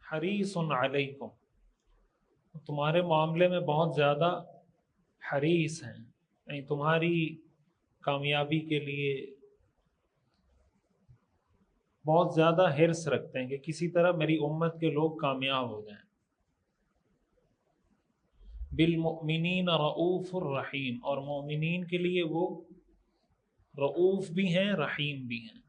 حریص علیکم، تمہارے معاملے میں بہت زیادہ حریص ہیں، یعنی تمہاری کامیابی کے لیے بہت زیادہ حرص رکھتے ہیں کہ کسی طرح میری امت کے لوگ کامیاب ہو جائیں۔ بالمؤمنین رؤوف الرحیم، اور مومنین کے لیے وہ رؤوف بھی ہیں رحیم بھی ہیں،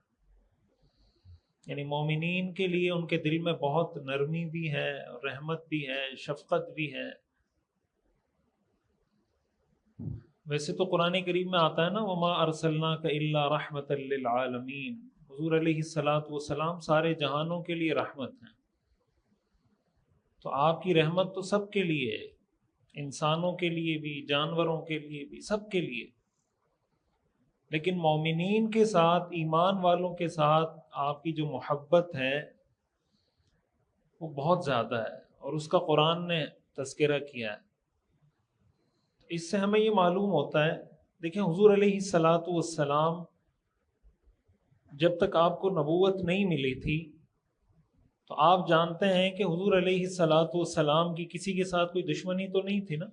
یعنی مومنین کے لیے ان کے دل میں بہت نرمی بھی ہے، رحمت بھی ہے، شفقت بھی ہے۔ ویسے تو قرآن کریم میں آتا ہے نا وما ارسلناک الا رحمۃ للعالمین، حضور علیہ الصلاۃ والسلام سارے جہانوں کے لیے رحمت ہیں، تو آپ کی رحمت تو سب کے لیے ہے، انسانوں کے لیے بھی، جانوروں کے لیے بھی، سب کے لیے۔ لیکن مومنین کے ساتھ، ایمان والوں کے ساتھ آپ کی جو محبت ہے وہ بہت زیادہ ہے، اور اس کا قرآن نے تذکرہ کیا ہے۔ اس سے ہمیں یہ معلوم ہوتا ہے، دیکھیں حضور علیہ الصلاۃ والسلام جب تک آپ کو نبوت نہیں ملی تھی تو آپ جانتے ہیں کہ حضور علیہ الصلاۃ والسلام کی کسی کے ساتھ کوئی دشمنی تو نہیں تھی نا،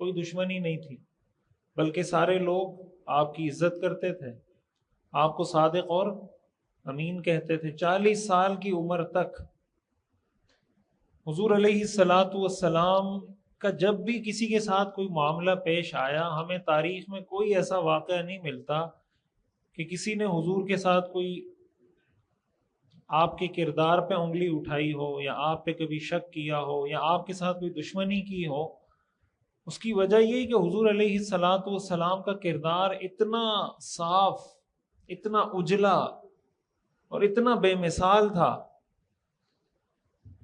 کوئی دشمنی نہیں تھی، بلکہ سارے لوگ آپ کی عزت کرتے تھے، آپ کو صادق اور امین کہتے تھے۔ 40 سال کی عمر تک حضور علیہ الصلاۃ والسلام کا جب بھی کسی کے ساتھ کوئی معاملہ پیش آیا، ہمیں تاریخ میں کوئی ایسا واقعہ نہیں ملتا کہ کسی نے حضور کے ساتھ کوئی آپ کے کردار پہ انگلی اٹھائی ہو، یا آپ پہ کبھی شک کیا ہو، یا آپ کے ساتھ کوئی دشمنی کی ہو۔ اس کی وجہ یہ کہ حضور علیہ الصلاۃ والسلام کا کردار اتنا صاف، اتنا اجلا اور اتنا بے مثال تھا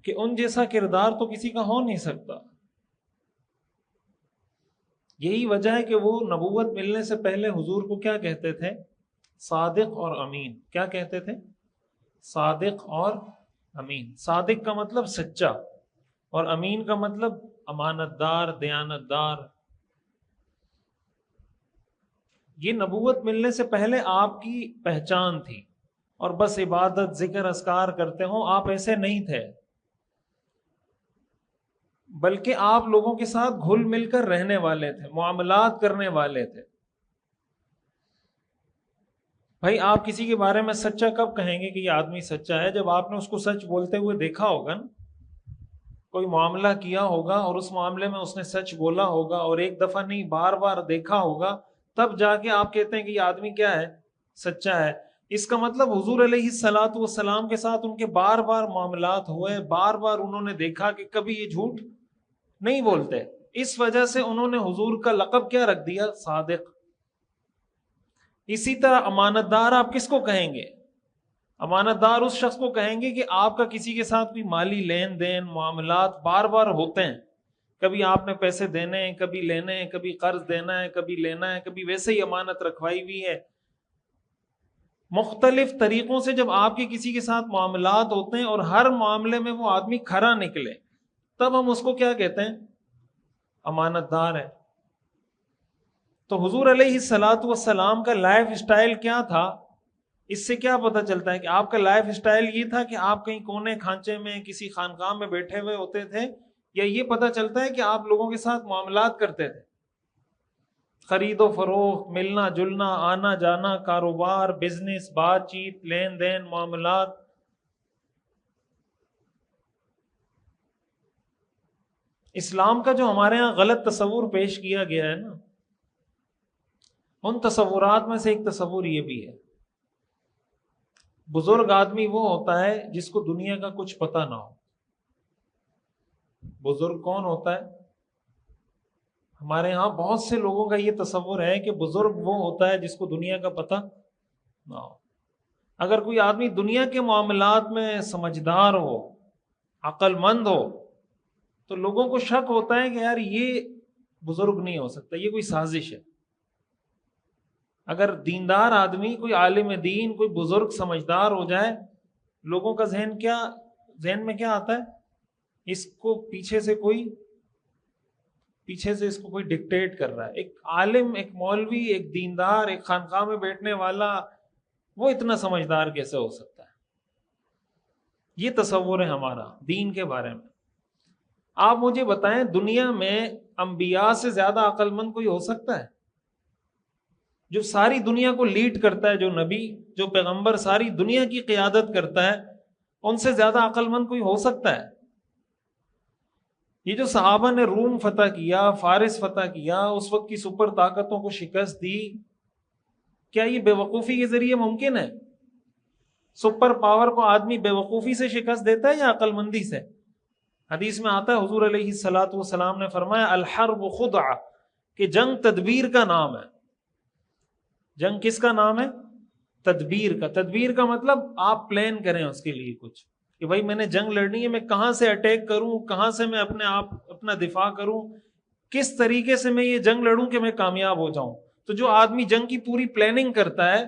کہ ان جیسا کردار تو کسی کا ہو نہیں سکتا۔ یہی وجہ ہے کہ وہ نبوت ملنے سے پہلے حضور کو کیا کہتے تھے؟ صادق اور امین۔ کیا کہتے تھے؟ صادق اور امین۔ صادق کا مطلب سچا، اور امین کا مطلب امانت دار، دیانت دار۔ یہ نبوت ملنے سے پہلے آپ کی پہچان تھی، اور بس عبادت، ذکر، اذکار کرتے ہوں، آپ ایسے نہیں تھے، بلکہ آپ لوگوں کے ساتھ گھل مل کر رہنے والے تھے، معاملات کرنے والے تھے۔ بھائی آپ کسی کے بارے میں سچا کب کہیں گے کہ یہ آدمی سچا ہے؟ جب آپ نے اس کو سچ بولتے ہوئے دیکھا ہوگا نا، کوئی معاملہ کیا ہوگا اور اس معاملے میں اس نے سچ بولا ہوگا، اور ایک دفعہ نہیں بار بار دیکھا ہوگا، تب جا کے آپ کہتے ہیں کہ یہ آدمی کیا ہے؟ سچا ہے۔ اس کا مطلب حضور علیہ الصلاۃ والسلام کے ساتھ ان کے بار بار معاملات ہوئے، بار بار انہوں نے دیکھا کہ کبھی یہ جھوٹ نہیں بولتے، اس وجہ سے انہوں نے حضور کا لقب کیا رکھ دیا؟ صادق۔ اسی طرح امانت دار آپ کس کو کہیں گے؟ امانت دار اس شخص کو کہیں گے کہ آپ کا کسی کے ساتھ کوئی مالی لین دین، معاملات بار بار ہوتے ہیں، کبھی آپ نے پیسے دینے ہیں، کبھی لینے ہیں، کبھی قرض دینا ہے، کبھی لینا ہے، کبھی ویسے ہی امانت رکھوائی ہوئی ہے۔ مختلف طریقوں سے جب آپ کے کسی کے ساتھ معاملات ہوتے ہیں اور ہر معاملے میں وہ آدمی کھرا نکلے، تب ہم اس کو کیا کہتے ہیں؟ امانت دار ہے۔ تو حضور علیہ الصلاۃ والسلام کا لائف اسٹائل کیا تھا؟ اس سے کیا پتہ چلتا ہے کہ آپ کا لائف اسٹائل یہ تھا کہ آپ کہیں کونے کھانچے میں کسی خانقاہ میں بیٹھے ہوئے ہوتے تھے، یا یہ پتہ چلتا ہے کہ آپ لوگوں کے ساتھ معاملات کرتے تھے، خرید و فروخت، ملنا جلنا، آنا جانا، کاروبار، بزنس، بات چیت، لین دین، معاملات۔ اسلام کا جو ہمارے ہاں غلط تصور پیش کیا گیا ہے نا، ان تصورات میں سے ایک تصور یہ بھی ہے، بزرگ آدمی وہ ہوتا ہے جس کو دنیا کا کچھ پتہ نہ ہو۔ بزرگ کون ہوتا ہے؟ ہمارے ہاں بہت سے لوگوں کا یہ تصور ہے کہ بزرگ وہ ہوتا ہے جس کو دنیا کا پتہ نہ ہو۔ اگر کوئی آدمی دنیا کے معاملات میں سمجھدار ہو، عقل مند ہو، تو لوگوں کو شک ہوتا ہے کہ یار یہ بزرگ نہیں ہو سکتا، یہ کوئی سازش ہے۔ اگر دیندار آدمی، کوئی عالم دین، کوئی بزرگ سمجھدار ہو جائے، لوگوں کا ذہن میں کیا آتا ہے؟ اس کو پیچھے سے اس کو کوئی ڈکٹیٹ کر رہا ہے۔ ایک عالم، ایک مولوی، ایک دیندار، ایک خانقاہ میں بیٹھنے والا، وہ اتنا سمجھدار کیسے ہو سکتا ہے؟ یہ تصور ہے ہمارا دین کے بارے میں۔ آپ مجھے بتائیں دنیا میں انبیاء سے زیادہ عقل مند کوئی ہو سکتا ہے؟ جو ساری دنیا کو لیڈ کرتا ہے، جو نبی، جو پیغمبر ساری دنیا کی قیادت کرتا ہے، ان سے زیادہ عقل مند کوئی ہو سکتا ہے؟ یہ جو صحابہ نے روم فتح کیا، فارس فتح کیا، اس وقت کی سپر طاقتوں کو شکست دی، کیا یہ بے وقوفی کے ذریعے ممکن ہے؟ سپر پاور کو آدمی بے وقوفی سے شکست دیتا ہے یا عقل مندی سے؟ حدیث میں آتا ہے حضور علیہ الصلوۃ والسلام نے فرمایا الحرب خدعہ، کہ جنگ تدبیر کا نام ہے۔ جنگ کس کا نام ہے؟ تدبیر کا۔ تدبیر کا مطلب آپ پلان کریں اس کے لیے کچھ، کہ بھائی میں نے جنگ لڑنی ہے، میں کہاں سے اٹیک کروں، کہاں سے میں اپنا دفاع کروں، کس طریقے سے میں یہ جنگ لڑوں کہ میں کامیاب ہو جاؤں۔ تو جو آدمی جنگ کی پوری پلاننگ کرتا ہے،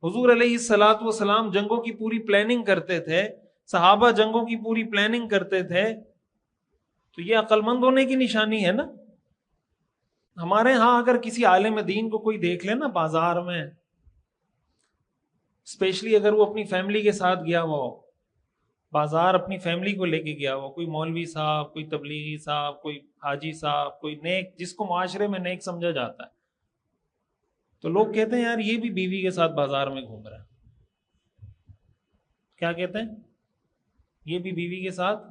حضور علیہ الصلوۃ والسلام جنگوں کی پوری پلاننگ کرتے تھے، صحابہ جنگوں کی پوری پلاننگ کرتے تھے، تو یہ عقل مند ہونے کی نشانی ہے نا۔ ہمارے ہاں اگر کسی عالم دین کو کوئی دیکھ لے نا بازار میں، اسپیشلی اگر وہ اپنی فیملی کے ساتھ گیا ہوا ہو، بازار اپنی فیملی کو لے کے گیا ہوا، کوئی مولوی صاحب، کوئی تبلیغی صاحب، کوئی حاجی صاحب، کوئی نیک، جس کو معاشرے میں نیک سمجھا جاتا ہے، تو لوگ کہتے ہیں یار یہ بھی بیوی کے ساتھ بازار میں گھوم رہا ہے۔ کیا کہتے ہیں؟ یہ بھی بیوی کے ساتھ،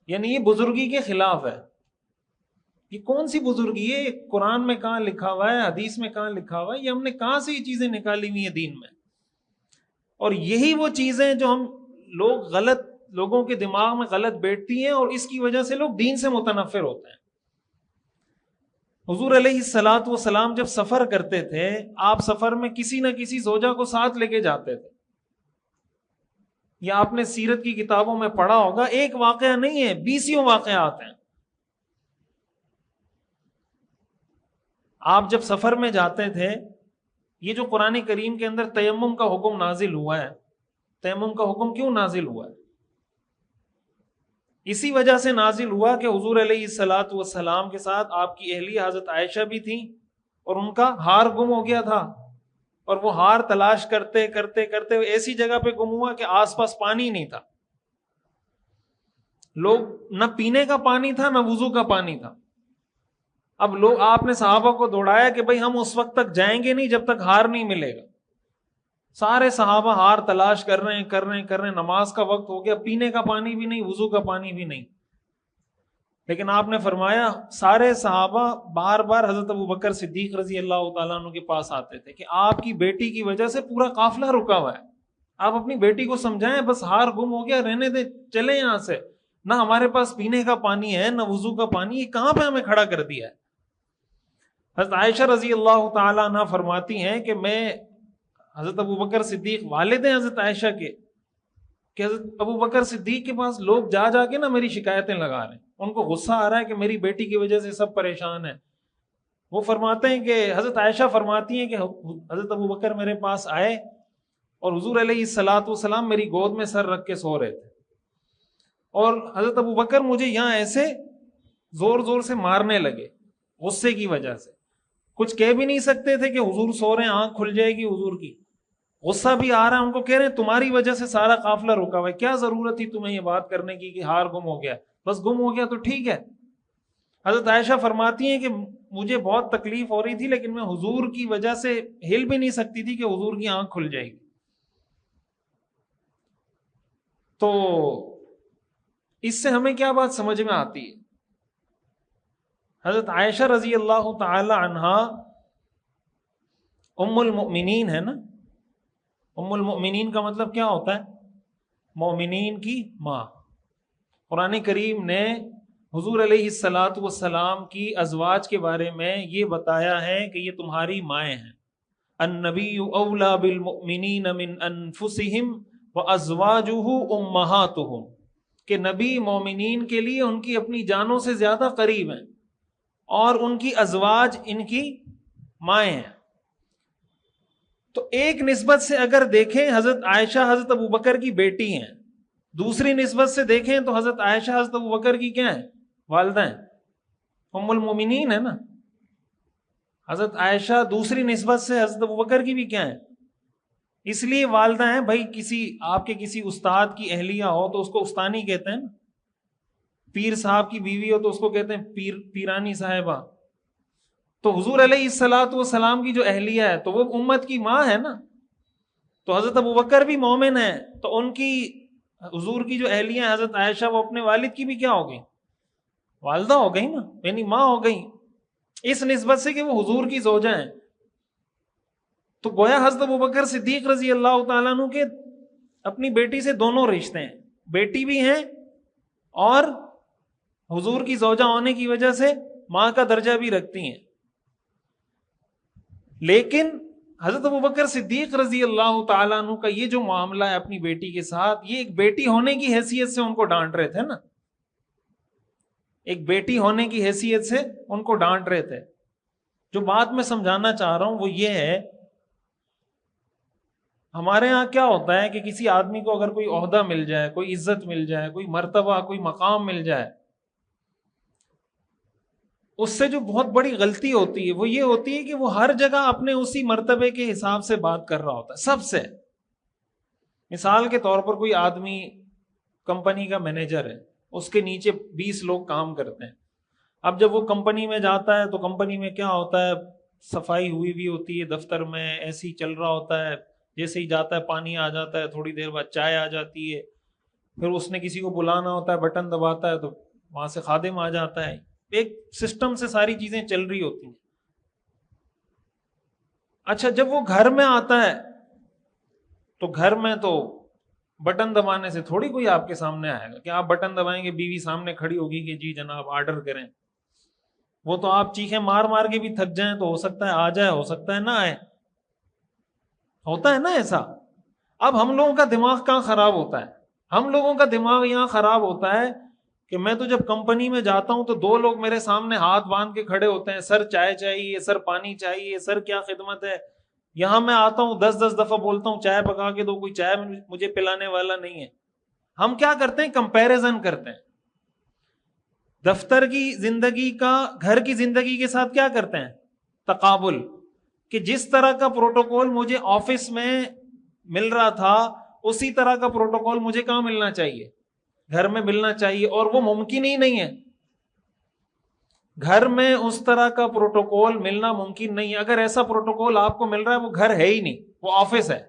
یعنی یہ بزرگی کے خلاف ہے۔ یہ کون سی بزرگی ہے؟ قرآن میں کہاں لکھا ہوا ہے؟ حدیث میں کہاں لکھا ہوا ہے؟ یہ ہم نے کہاں سے یہ چیزیں نکالی ہوئی ہیں دین میں؟ اور یہی وہ چیزیں جو ہم لوگوں کے دماغ میں غلط بیٹھتی ہیں، اور اس کی وجہ سے لوگ دین سے متنفر ہوتے ہیں۔ حضور علیہ الصلوۃ والسلام جب سفر کرتے تھے، آپ سفر میں کسی نہ کسی زوجہ کو ساتھ لے کے جاتے تھے، یا آپ نے سیرت کی کتابوں میں پڑھا ہوگا، ایک واقعہ نہیں ہے، 20 واقعات ہیں۔ آپ جب سفر میں جاتے تھے، یہ جو قرآن کریم کے اندر تیمم کا حکم نازل ہوا ہے، تیمم کا حکم کیوں نازل ہوا ہے؟ اسی وجہ سے نازل ہوا کہ حضور علیہ الصلوۃ والسلام کے ساتھ آپ کی اہلیہ حضرت عائشہ بھی تھیں، اور ان کا ہار گم ہو گیا تھا، اور وہ ہار تلاش کرتے کرتے کرتے ایسی جگہ پہ گم ہوا کہ آس پاس پانی نہیں تھا، لوگ نہ پینے کا پانی تھا، نہ وضو کا پانی تھا۔ اب آپ نے صحابہ کو دوڑایا کہ بھئی ہم اس وقت تک جائیں گے نہیں جب تک ہار نہیں ملے گا۔ سارے صحابہ ہار تلاش کر رہے ہیں، نماز کا وقت ہو گیا، پینے کا پانی بھی نہیں، وضو کا پانی بھی نہیں۔ لیکن آپ نے فرمایا، سارے صحابہ بار بار حضرت ابوبکر صدیق رضی اللہ تعالیٰ عنہ کے پاس آتے تھے کہ آپ کی بیٹی کی وجہ سے پورا قافلہ رکا ہوا ہے، آپ اپنی بیٹی کو سمجھائیں، بس ہار گم ہو گیا، رہنے دیں، چلیں یہاں سے، نہ ہمارے پاس پینے کا پانی ہے، نہ وضو کا پانی، یہ کہاں پہ ہمیں کھڑا کر دیا ہے۔ حضرت عائشہ رضی اللہ تعالیٰ عنہ فرماتی ہیں کہ میں حضرت ابوبکر صدیق، والد ہیں حضرت عائشہ کے، کہ حضرت ابوبکر صدیق کے پاس لوگ جا جا کے نا میری شکایتیں لگا رہے ہیں، ان کو غصہ آ رہا ہے کہ میری بیٹی کی وجہ سے سب پریشان ہیں۔ وہ فرماتے ہیں کہ حضرت عائشہ فرماتی ہیں کہ حضرت ابوبکر میرے پاس آئے، اور حضور علیہ الصلوۃ والسلام میری گود میں سر رکھ کے سو رہے تھے، اور حضرت ابوبکر مجھے یہاں ایسے زور زور سے مارنے لگے غصے کی وجہ سے، کچھ کہہ بھی نہیں سکتے تھے کہ حضور سو رہے ہیں، آنکھ کھل جائے گی حضور کی، غصہ بھی آ رہا ہے ان کو، کہہ رہے ہیں تمہاری وجہ سے سارا قافلہ رکا ہوا ہے، کیا ضرورت تھی تمہیں یہ بات کرنے کی کہ ہار گم ہو گیا، بس گم ہو گیا تو ٹھیک ہے۔ حضرت عائشہ فرماتی ہیں کہ مجھے بہت تکلیف ہو رہی تھی، لیکن میں حضور کی وجہ سے ہل بھی نہیں سکتی تھی کہ حضور کی آنکھ کھل جائے گی۔ تو اس سے ہمیں کیا بات سمجھ میں آتی ہے؟ حضرت عائشہ رضی اللہ تعالی عنہا ام المؤمنین ہے نا۔ ام المؤمنین کا مطلب کیا ہوتا ہے؟ مومنین کی ماں۔ قرآن کریم نے حضور علیہ الصلوۃ والسلام کی ازواج کے بارے میں یہ بتایا ہے کہ یہ تمہاری مائیں ہیں۔ النبی اولی بالمؤمنین من انفسہم وازواجہ امہاتہم، کہ نبی مومنین کے لیے ان کی اپنی جانوں سے زیادہ قریب ہیں، اور ان کی ازواج ان کی مائیں ہیں۔ تو ایک نسبت سے اگر دیکھیں حضرت عائشہ حضرت ابوبکر کی بیٹی ہیں، دوسری نسبت سے دیکھیں تو حضرت عائشہ حضرت ابوبکر کی کیا ہیں؟ والدہ ہیں، ام المومنین ہے نا۔ حضرت عائشہ دوسری نسبت سے حضرت ابوبکر کی بھی کیا ہیں؟ اس لیے والدہ ہیں بھائی، آپ کے کسی استاد کی اہلیہ ہو تو اس کو استانی کہتے ہیں، پیر صاحب کی بیوی ہو تو اس کو کہتے ہیں پیرانی صاحبہ. تو حضور علیہ الصلوۃ والسلام کی جو اہلیہ ہے تو وہ امت کی ماں ہے نا. تو حضرت ابوبکر بھی مومن ہے، تو ان کی حضور کی جو اہلیہ ہیں حضرت عائشہ، وہ اپنے والد کی بھی کیا ہو گئی؟ والدہ ہو گئی نا، یعنی ماں ہو گئی، اس نسبت سے کہ وہ حضور کی زوجہ ہیں. تو گویا حضرت ابوبکر صدیق رضی اللہ تعالیٰ عنہ کے اپنی بیٹی سے دونوں رشتے ہیں، بیٹی بھی ہیں اور حضور کی زوجہ ہونے کی وجہ سے ماں کا درجہ بھی رکھتی ہیں. لیکن حضرت ابوبکر صدیق رضی اللہ تعالیٰ عنہ کا یہ جو معاملہ ہے اپنی بیٹی کے ساتھ، یہ ایک بیٹی ہونے کی حیثیت سے ان کو ڈانٹ رہے تھے نا، ایک بیٹی ہونے کی حیثیت سے ان کو ڈانٹ رہے تھے. جو بات میں سمجھانا چاہ رہا ہوں وہ یہ ہے، ہمارے ہاں کیا ہوتا ہے کہ کسی آدمی کو اگر کوئی عہدہ مل جائے، کوئی عزت مل جائے، کوئی مرتبہ، کوئی مقام مل جائے، اس سے جو بہت بڑی غلطی ہوتی ہے وہ یہ ہوتی ہے کہ وہ ہر جگہ اپنے اسی مرتبے کے حساب سے بات کر رہا ہوتا ہے سب سے. مثال کے طور پر کوئی آدمی کمپنی کا مینیجر ہے، اس کے نیچے 20 لوگ کام کرتے ہیں. اب جب وہ کمپنی میں جاتا ہے تو کمپنی میں کیا ہوتا ہے، صفائی ہوئی بھی ہوتی ہے، دفتر میں ایسے ہی چل رہا ہوتا ہے، جیسے ہی جاتا ہے پانی آ جاتا ہے، تھوڑی دیر بعد چائے آ جاتی ہے، پھر اس نے کسی کو بلانا ہوتا ہے، بٹن دباتا ہے تو وہاں سے خادم آ جاتا ہے. ایک سسٹم سے ساری چیزیں چل رہی ہوتی ہیں. اچھا جب وہ گھر میں آتا ہے تو گھر میں تو بٹن دبانے سے تھوڑی کوئی آپ کے سامنے آئے گا کہ آپ بٹن دبائیں گے، بیوی سامنے کھڑی ہوگی کہ جی جناب آرڈر کریں. وہ تو آپ چیخیں مار مار کے بھی تھک جائیں تو ہو سکتا ہے آ جائے، ہو سکتا ہے نہ آئے، ہوتا ہے نا ایسا. اب ہم لوگوں کا دماغ کہاں خراب ہوتا ہے؟ ہم لوگوں کا دماغ یہاں خراب ہوتا ہے کہ میں تو جب کمپنی میں جاتا ہوں تو 2 لوگ میرے سامنے ہاتھ باندھ کے کھڑے ہوتے ہیں، سر چائے چاہیے، سر پانی چاہیے، سر کیا خدمت ہے. یہاں میں آتا ہوں 10 دفعہ بولتا ہوں چائے پکا کے دو، کوئی چائے مجھے پلانے والا نہیں ہے. ہم کیا کرتے ہیں؟ کمپیریزن کرتے ہیں. دفتر کی زندگی کا گھر کی زندگی کے ساتھ کیا کرتے ہیں؟ تقابل، کہ جس طرح کا پروٹوکول مجھے آفس میں مل رہا تھا اسی طرح کا پروٹوکول مجھے کہاں ملنا چاہیے؟ گھر میں ملنا چاہیے. اور وہ ممکن ہی نہیں ہے، گھر میں اس طرح کا پروٹوکول ملنا ممکن نہیں ہے. اگر ایسا پروٹوکول آپ کو مل رہا ہے وہ گھر ہے ہی نہیں، وہ آفس ہے،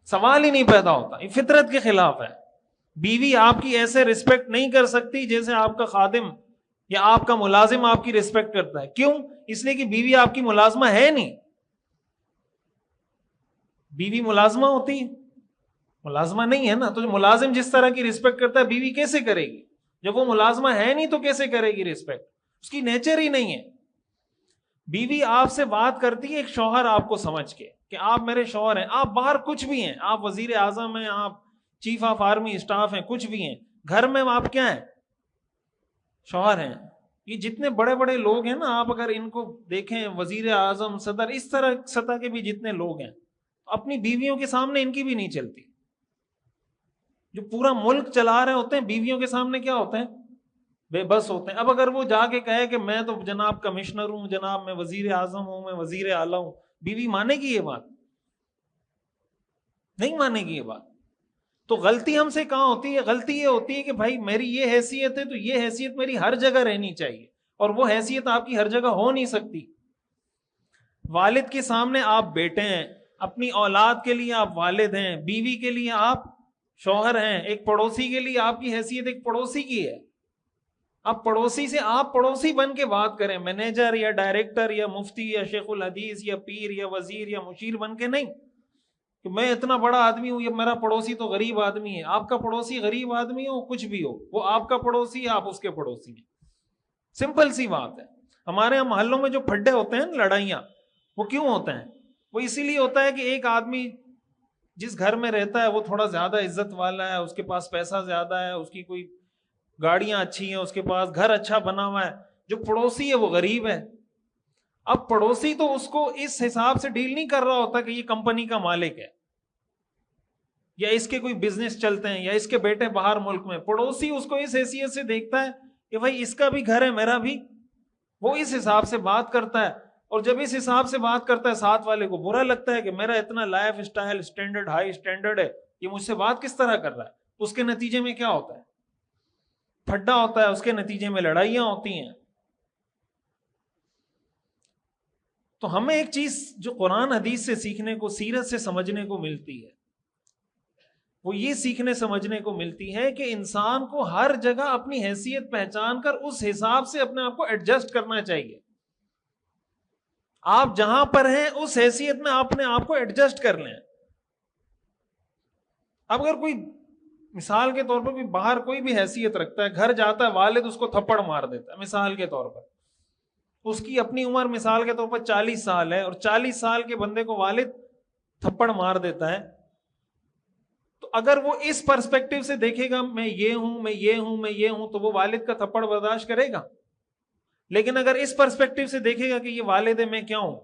سوال ہی نہیں پیدا ہوتا. یہ فطرت کے خلاف ہے. بیوی آپ کی ایسے رسپیکٹ نہیں کر سکتی جیسے آپ کا خادم یا آپ کا ملازم آپ کی رسپیکٹ کرتا ہے. کیوں؟ اس لیے کہ بیوی آپ کی ملازمہ ہے نہیں. بیوی ملازمہ ہوتی ہے؟ ملازمہ نہیں ہے نا. تو ملازم جس طرح کی رسپیکٹ کرتا ہے بیوی کیسے کرے گی؟ جب وہ ملازمہ ہے نہیں تو کیسے کرے گی رسپیکٹ؟ اس کی نیچر ہی نہیں ہے. بیوی آپ سے بات کرتی ہے ایک شوہر آپ کو سمجھ کے کہ آپ میرے شوہر ہیں، آپ باہر کچھ بھی ہیں، آپ وزیر اعظم ہیں، آپ چیف آف آرمی اسٹاف ہیں، کچھ بھی ہیں، گھر میں آپ کیا ہیں؟ شوہر ہیں. یہ جتنے بڑے بڑے لوگ ہیں نا، آپ اگر ان کو دیکھیں، وزیر اعظم، صدر، اس طرح سطح کے بھی جتنے لوگ ہیں، اپنی بیویوں کے سامنے ان کی بھی نہیں چلتی. جو پورا ملک چلا رہے ہوتے ہیں بیویوں کے سامنے کیا ہوتے ہیں؟ بے بس ہوتے ہیں. اب اگر وہ جا کے کہے کہ میں تو جناب کمشنر ہوں، جناب میں وزیر اعظم ہوں، میں وزیر اعلیٰ ہوں، بیوی مانے گی یہ بات؟ نہیں مانے گی یہ بات. تو غلطی ہم سے کہاں ہوتی ہے؟ غلطی یہ ہوتی ہے کہ بھائی میری یہ حیثیت ہے تو یہ حیثیت میری ہر جگہ رہنی چاہیے، اور وہ حیثیت آپ کی ہر جگہ ہو نہیں سکتی. والد کے سامنے آپ بیٹے ہیں، اپنی اولاد کے لیے آپ والد ہیں، بیوی کے لیے آپ شوہر ہیں، ایک پڑوسی کے لیے آپ کی حیثیت ایک پڑوسی کی ہے. اب پڑوسی سے آپ پڑوسی بن کے بات کریں، مینیجر یا ڈائریکٹر یا مفتی یا شیخ الحدیث یا پیر یا وزیر یا مشیر بن کے نہیں کہ میں اتنا بڑا آدمی ہوں، یہ میرا پڑوسی تو غریب آدمی ہے. آپ کا پڑوسی غریب آدمی ہو، کچھ بھی ہو، وہ آپ کا پڑوسی ہے، آپ اس کے پڑوسی ہیں. سمپل سی بات ہے. ہمارے یہاں محلوں میں جو پھڈے ہوتے ہیں لڑائیاں، وہ کیوں ہوتے ہیں؟ وہ اسی لیے ہوتا ہے کہ ایک آدمی جس گھر میں رہتا ہے وہ تھوڑا زیادہ عزت والا ہے، اس کے پاس پیسہ زیادہ ہے، اس کی کوئی گاڑیاں اچھی ہیں، اس کے پاس گھر اچھا بنا ہوا ہے. جو پڑوسی ہے وہ غریب ہے. اب پڑوسی تو اس کو اس حساب سے ڈیل نہیں کر رہا ہوتا کہ یہ کمپنی کا مالک ہے یا اس کے کوئی بزنس چلتے ہیں یا اس کے بیٹے باہر ملک میں. پڑوسی اس کو اس حیثیت سے دیکھتا ہے کہ بھائی اس کا بھی گھر ہے، میرا بھی. وہ اس حساب سے بات کرتا ہے. اور جب اس حساب سے بات کرتا ہے ساتھ والے کو برا لگتا ہے کہ میرا اتنا life style standard high standard ہے، یہ مجھ سے بات کس طرح کر رہا ہے، اس کے نتیجے میں کیا ہوتا ہے؟ پھڈا ہوتا ہے، اس کے نتیجے میں لڑائیاں ہوتی ہیں۔ تو ہمیں ایک چیز جو قرآن حدیث سے سیکھنے کو، سیرت سے سمجھنے کو ملتی ہے، وہ یہ سیکھنے سمجھنے کو ملتی ہے کہ انسان کو ہر جگہ اپنی حیثیت پہچان کر اس حساب سے اپنے آپ کو ایڈجسٹ کرنا چاہیے۔ آپ جہاں پر ہیں اس حیثیت میں اپنے آپ کو ایڈجسٹ کر لیں۔ اب اگر کوئی مثال کے طور پر کوئی باہر کوئی بھی حیثیت رکھتا ہے، گھر جاتا ہے والد اس کو تھپڑ مار دیتا ہے مثال کے طور پر، اس کی اپنی عمر مثال کے طور پر 40 سال ہے، اور 40 سال کے بندے کو والد تھپڑ مار دیتا ہے، تو اگر وہ اس پرسپیکٹو سے دیکھے گا میں یہ ہوں میں یہ ہوں میں یہ ہوں، تو وہ والد کا تھپڑ برداشت کرے گا۔ لیکن اگر اس پرسپیکٹو سے دیکھے گا کہ یہ والد ہے میں کیا ہوں،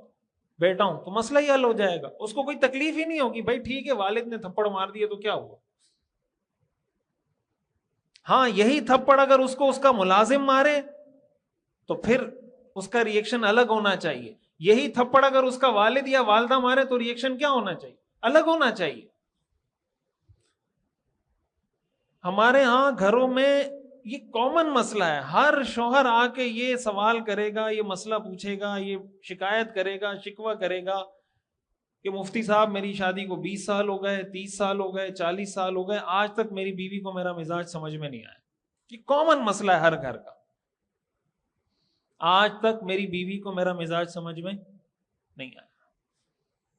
بیٹا ہوں، تو مسئلہ ہی حل ہو جائے گا، اس کو کوئی تکلیف ہی نہیں ہوگی، بھائی ٹھیک ہے والد نے تھپڑ مار دیا تو کیا ہوا۔ ہاں یہی تھپڑ اگر اس کو اس کا ملازم مارے تو پھر اس کا ری ایکشن الگ ہونا چاہیے، یہی تھپڑ اگر اس کا والد یا والدہ مارے تو ری ایکشن کیا ہونا چاہیے؟ الگ ہونا چاہیے۔ ہمارے ہاں گھروں میں یہ کامن مسئلہ ہے، ہر شوہر آ کے یہ سوال کرے گا، یہ مسئلہ پوچھے گا، یہ شکایت کرے گا، شکوہ کرے گا کہ مفتی صاحب میری شادی کو 20 سال ہو گئے، 30 سال ہو گئے، 40 سال ہو گئے، آج تک میری بیوی کو میرا مزاج سمجھ میں نہیں آیا۔ یہ کامن مسئلہ ہے ہر گھر کا، آج تک میری بیوی کو میرا مزاج سمجھ میں نہیں آیا۔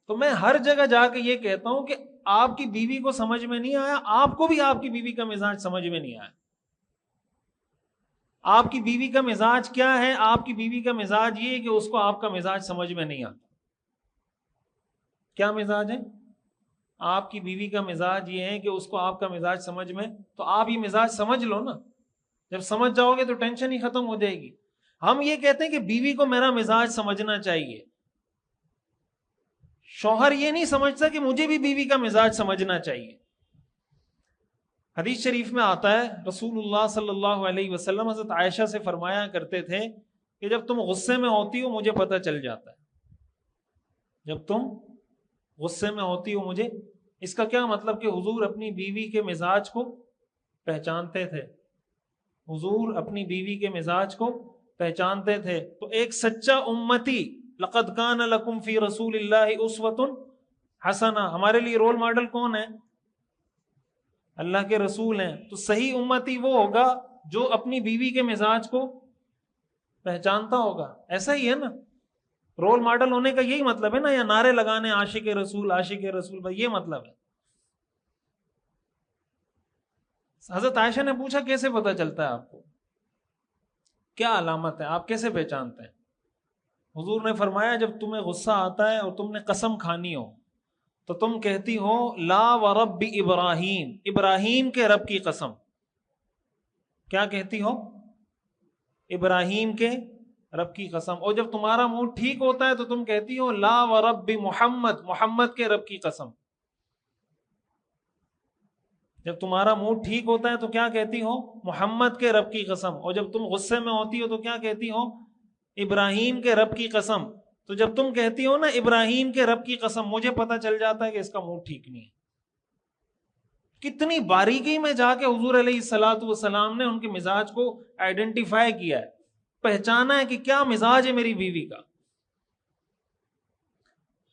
تو میں ہر جگہ جا کے یہ کہتا ہوں کہ آپ کی بیوی کو سمجھ میں نہیں آیا، آپ کو بھی آپ کی بیوی کا مزاج سمجھ میں نہیں آیا۔ آپ کی بیوی کا مزاج کیا ہے؟ آپ کی بیوی کا مزاج یہ ہے کہ اس کو آپ کا مزاج سمجھ میں نہیں آتا۔ کیا مزاج ہے آپ کی بیوی کا؟ مزاج یہ ہے کہ اس کو آپ کا مزاج سمجھ میں، تو آپ یہ مزاج سمجھ لو نا، جب سمجھ جاؤ گے تو ٹینشن ہی ختم ہو جائے گی۔ ہم یہ کہتے ہیں کہ بیوی کو میرا مزاج سمجھنا چاہیے، شوہر یہ نہیں سمجھتا کہ مجھے بھی بیوی کا مزاج سمجھنا چاہیے۔ حدیث شریف میں آتا ہے رسول اللہ صلی اللہ علیہ وسلم حضرت عائشہ سے فرمایا کرتے تھے کہ جب تم غصے میں ہوتی ہو مجھے پتہ چل جاتا ہے، جب تم غصے میں ہوتی ہو مجھے۔ اس کا کیا مطلب کہ حضور اپنی بیوی کے مزاج کو پہچانتے تھے، حضور اپنی بیوی کے مزاج کو پہچانتے تھے۔ تو ایک سچا امتی، لقد کان لکم فی رسول اللہ اسوۃ حسنہ، ہمارے لیے رول ماڈل کون ہے؟ اللہ کے رسول ہیں۔ تو صحیح امتی وہ ہوگا جو اپنی بیوی کے مزاج کو پہچانتا ہوگا۔ ایسا ہی ہے نا، رول ماڈل ہونے کا یہی مطلب ہے نا، یا نعرے لگانے عاشق رسول عاشق رسول، بھائی یہ مطلب ہے۔ حضرت عائشہ نے پوچھا کیسے پتہ چلتا ہے آپ کو، کیا علامت ہے، آپ کیسے پہچانتے ہیں؟ حضور نے فرمایا جب تمہیں غصہ آتا ہے اور تم نے قسم کھانی ہو تو تم کہتی ہو لا ورب ابراہیم، ابراہیم کے رب کی قسم۔ کیا کہتی ہو؟ ابراہیم کے رب کی قسم۔ اور جب تمہارا موڈ ٹھیک ہوتا ہے تو تم کہتی ہو لا ورب محمد، محمد کے رب کی قسم۔ جب تمہارا موڈ ٹھیک ہوتا ہے تو کیا کہتی ہو؟ محمد کے رب کی قسم۔ اور جب تم غصے میں ہوتی ہو تو کیا کہتی ہو؟ ابراہیم کے رب کی قسم۔ تو جب تم کہتی ہو نا ابراہیم کے رب کی قسم، مجھے پتہ چل جاتا ہے کہ اس کا موڈ ٹھیک نہیں ہے۔ کتنی باریکی میں جا کے حضور علیہ الصلوۃ والسلام نے ان کے مزاج کو آئیڈینٹیفائی کیا ہے، پہچانا ہے کہ کیا مزاج ہے میری بیوی کا۔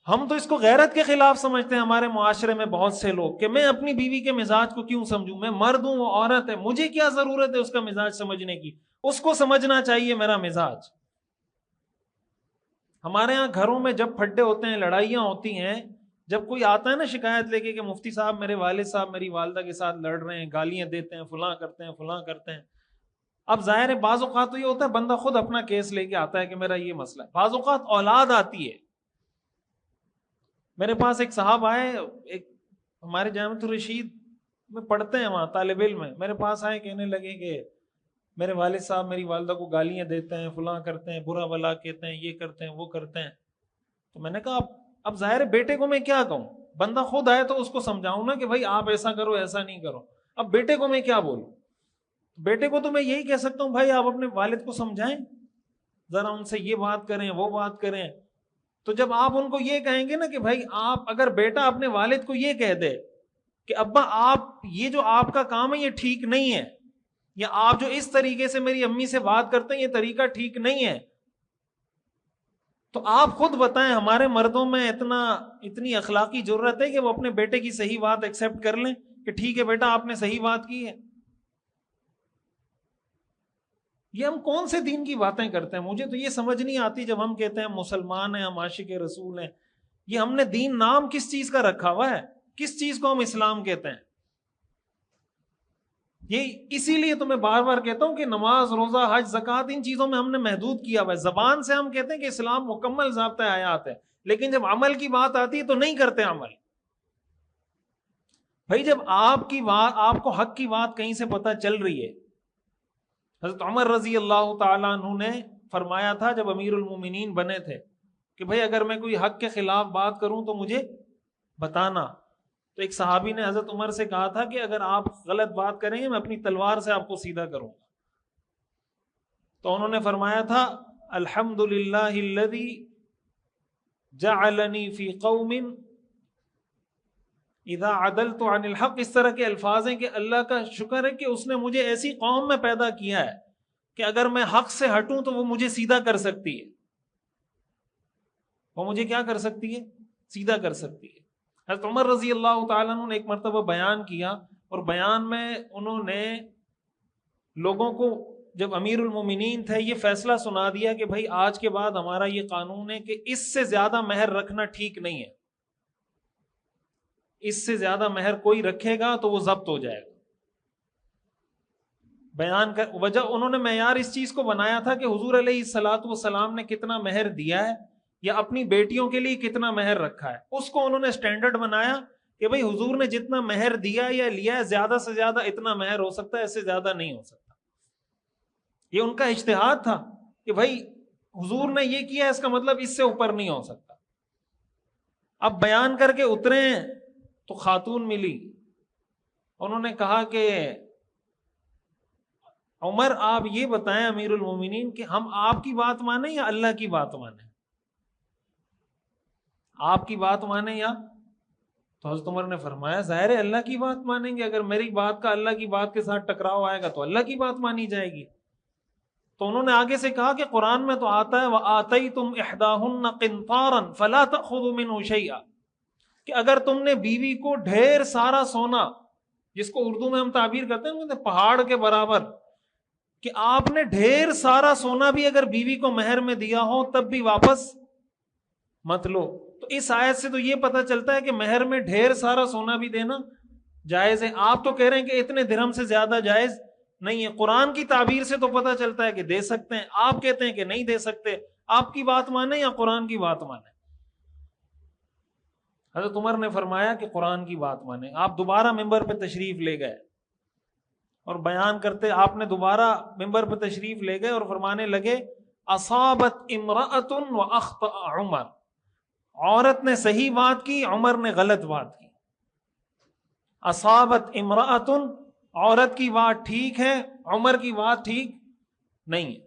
ہم تو اس کو غیرت کے خلاف سمجھتے ہیں ہمارے معاشرے میں بہت سے لوگ، کہ میں اپنی بیوی کے مزاج کو کیوں سمجھوں، میں مرد ہوں وہ عورت ہے، مجھے کیا ضرورت ہے اس کا مزاج سمجھنے کی، اس کو سمجھنا چاہیے میرا مزاج۔ ہمارے ہاں گھروں میں جب پھڈے ہوتے ہیں، لڑائیاں ہوتی ہیں، جب کوئی آتا ہے نا شکایت لے کے کہ مفتی صاحب میرے والد صاحب میری والدہ کے ساتھ لڑ رہے ہیں، گالیاں دیتے ہیں، فلاں کرتے ہیں فلاں کرتے ہیں، اب ظاہر ہے بعض اوقات تو یہ ہوتا ہے بندہ خود اپنا کیس لے کے آتا ہے کہ میرا یہ مسئلہ ہے، بعض اوقات اولاد آتی ہے۔ میرے پاس ایک صاحب آئے، ایک ہمارے جامعۃ الرشید میں پڑھتے ہیں، وہاں طالب علم ہیں، میرے پاس آئے کہنے لگے کہ میرے والد صاحب میری والدہ کو گالیاں دیتے ہیں، فلاں کرتے ہیں، برا بلا کہتے ہیں، یہ کرتے ہیں وہ کرتے ہیں۔ تو میں نے کہا اب ظاہر ہے بیٹے کو میں کیا کہوں، بندہ خود آئے تو اس کو سمجھاؤں نا کہ بھائی آپ ایسا کرو ایسا نہیں کرو، اب بیٹے کو میں کیا بولوں؟ بیٹے کو تو میں یہی کہہ سکتا ہوں بھائی آپ اپنے والد کو سمجھائیں، ذرا ان سے یہ بات کریں وہ بات کریں، تو جب آپ ان کو یہ کہیں گے نا کہ بھائی آپ اگر بیٹا اپنے والد کو یہ کہہ دے کہ ابا آپ یہ جو آپ کا کام ہے یہ ٹھیک نہیں ہے، یا آپ جو اس طریقے سے میری امی سے بات کرتے ہیں یہ طریقہ ٹھیک نہیں ہے، تو آپ خود بتائیں ہمارے مردوں میں اتنی اخلاقی جرت ہے کہ وہ اپنے بیٹے کی صحیح بات ایکسیپٹ کر لیں کہ ٹھیک ہے بیٹا آپ نے صحیح بات کی ہے؟ یہ ہم کون سے دین کی باتیں کرتے ہیں؟ مجھے تو یہ سمجھ نہیں آتی جب ہم کہتے ہیں مسلمان ہیں، ہم عاشق رسول ہیں، یہ ہم نے دین نام کس چیز کا رکھا ہوا ہے؟ کس چیز کو ہم اسلام کہتے ہیں؟ یہ اسی لیے تو میں بار بار کہتا ہوں کہ نماز، روزہ، حج، زکوٰۃ ان چیزوں میں ہم نے محدود کیا ہوا ہے۔ زبان سے ہم کہتے ہیں کہ اسلام مکمل ضابطۂ حیات ہے، لیکن جب عمل کی بات آتی ہے تو نہیں کرتے عمل۔ بھائی جب آپ کو حق کی بات کہیں سے پتہ چل رہی ہے، حضرت عمر رضی اللہ تعالیٰ عنہ نے فرمایا تھا جب امیر المومنین بنے تھے کہ بھائی اگر میں کوئی حق کے خلاف بات کروں تو مجھے بتانا۔ تو ایک صحابی نے حضرت عمر سے کہا تھا کہ اگر آپ غلط بات کریں گے میں اپنی تلوار سے آپ کو سیدھا کروں گا۔ تو انہوں نے فرمایا تھا الحمدللہ الذی جعلنی فی قوم اذا عدلت عن الحق، اس طرح کے الفاظ ہیں کہ اللہ کا شکر ہے کہ اس نے مجھے ایسی قوم میں پیدا کیا ہے کہ اگر میں حق سے ہٹوں تو وہ مجھے سیدھا کر سکتی ہے، وہ مجھے کیا کر سکتی ہے؟ سیدھا کر سکتی ہے۔ حضرت عمر رضی اللہ تعالیٰ عنہ نے ایک مرتبہ بیان کیا، اور بیان میں انہوں نے لوگوں کو، جب امیر المومنین تھے، یہ فیصلہ سنا دیا کہ بھائی آج کے بعد ہمارا یہ قانون ہے کہ اس سے زیادہ مہر رکھنا ٹھیک نہیں ہے، اس سے زیادہ مہر کوئی رکھے گا تو وہ ضبط ہو جائے گا۔ بیان کر وجہ انہوں نے معیار اس چیز کو بنایا تھا کہ حضور علیہ الصلوۃ والسلام نے کتنا مہر دیا ہے یا اپنی بیٹیوں کے لیے کتنا مہر رکھا ہے، اس کو انہوں نے سٹینڈرڈ بنایا کہ بھئی حضور نے جتنا مہر دیا یا لیا ہے زیادہ سے زیادہ اتنا مہر ہو سکتا ہے، اس سے زیادہ نہیں ہو سکتا۔ یہ ان کا اجتہاد تھا کہ بھئی حضور نے یہ کیا ہے اس کا مطلب اس سے اوپر نہیں ہو سکتا۔ اب بیان کر کے اترے تو خاتون ملی، انہوں نے کہا کہ عمر آپ یہ بتائیں امیر المومنین کہ ہم آپ کی بات مانیں یا اللہ کی بات مانیں؟ آپ کی بات مانیں یا؟ تو حضرت عمر نے فرمایا ظاہر ہے اللہ کی بات مانیں گے، اگر میری بات کا اللہ کی بات کے ساتھ ٹکراؤ آئے گا تو اللہ کی بات مانی جائے گی۔ تو انہوں نے آگے سے کہا کہ قرآن میں تو آتا ہے وَآتَيْتُمْ إِحْدَاهُنَّ قِنْطَارًا فَلَا تَأْخُذُوا مِنْهُ شَيْئًا، کہ اگر تم نے بیوی کو ڈھیر سارا سونا، جس کو اردو میں ہم تعبیر کرتے ہیں پہاڑ کے برابر، کہ آپ نے ڈھیر سارا سونا بھی اگر بیوی کو مہر میں دیا ہو تب بھی واپس مت لو۔ تو اس آیت سے تو یہ پتہ چلتا ہے کہ مہر میں ڈھیر سارا سونا بھی دینا جائز ہے۔ آپ تو کہہ رہے ہیں کہ اتنے درہم سے زیادہ جائز نہیں ہے، قرآن کی تعبیر سے تو پتہ چلتا ہے کہ دے سکتے ہیں، آپ کہتے ہیں کہ نہیں دے سکتے۔ آپ کی بات مانیں یا قرآن کی بات مانیں؟ حضرت عمر نے فرمایا کہ قرآن کی بات مانیں۔ آپ دوبارہ ممبر پہ تشریف لے گئے اور بیان کرتے، آپ نے دوبارہ ممبر پہ تشریف لے گئے اور فرمانے لگے اصابت امرأۃ واخطأ عمر، عورت نے صحیح بات کی، عمر نے غلط بات کی۔ اصابت امرأۃ، عورت کی بات ٹھیک ہے، عمر کی بات ٹھیک نہیں ہے۔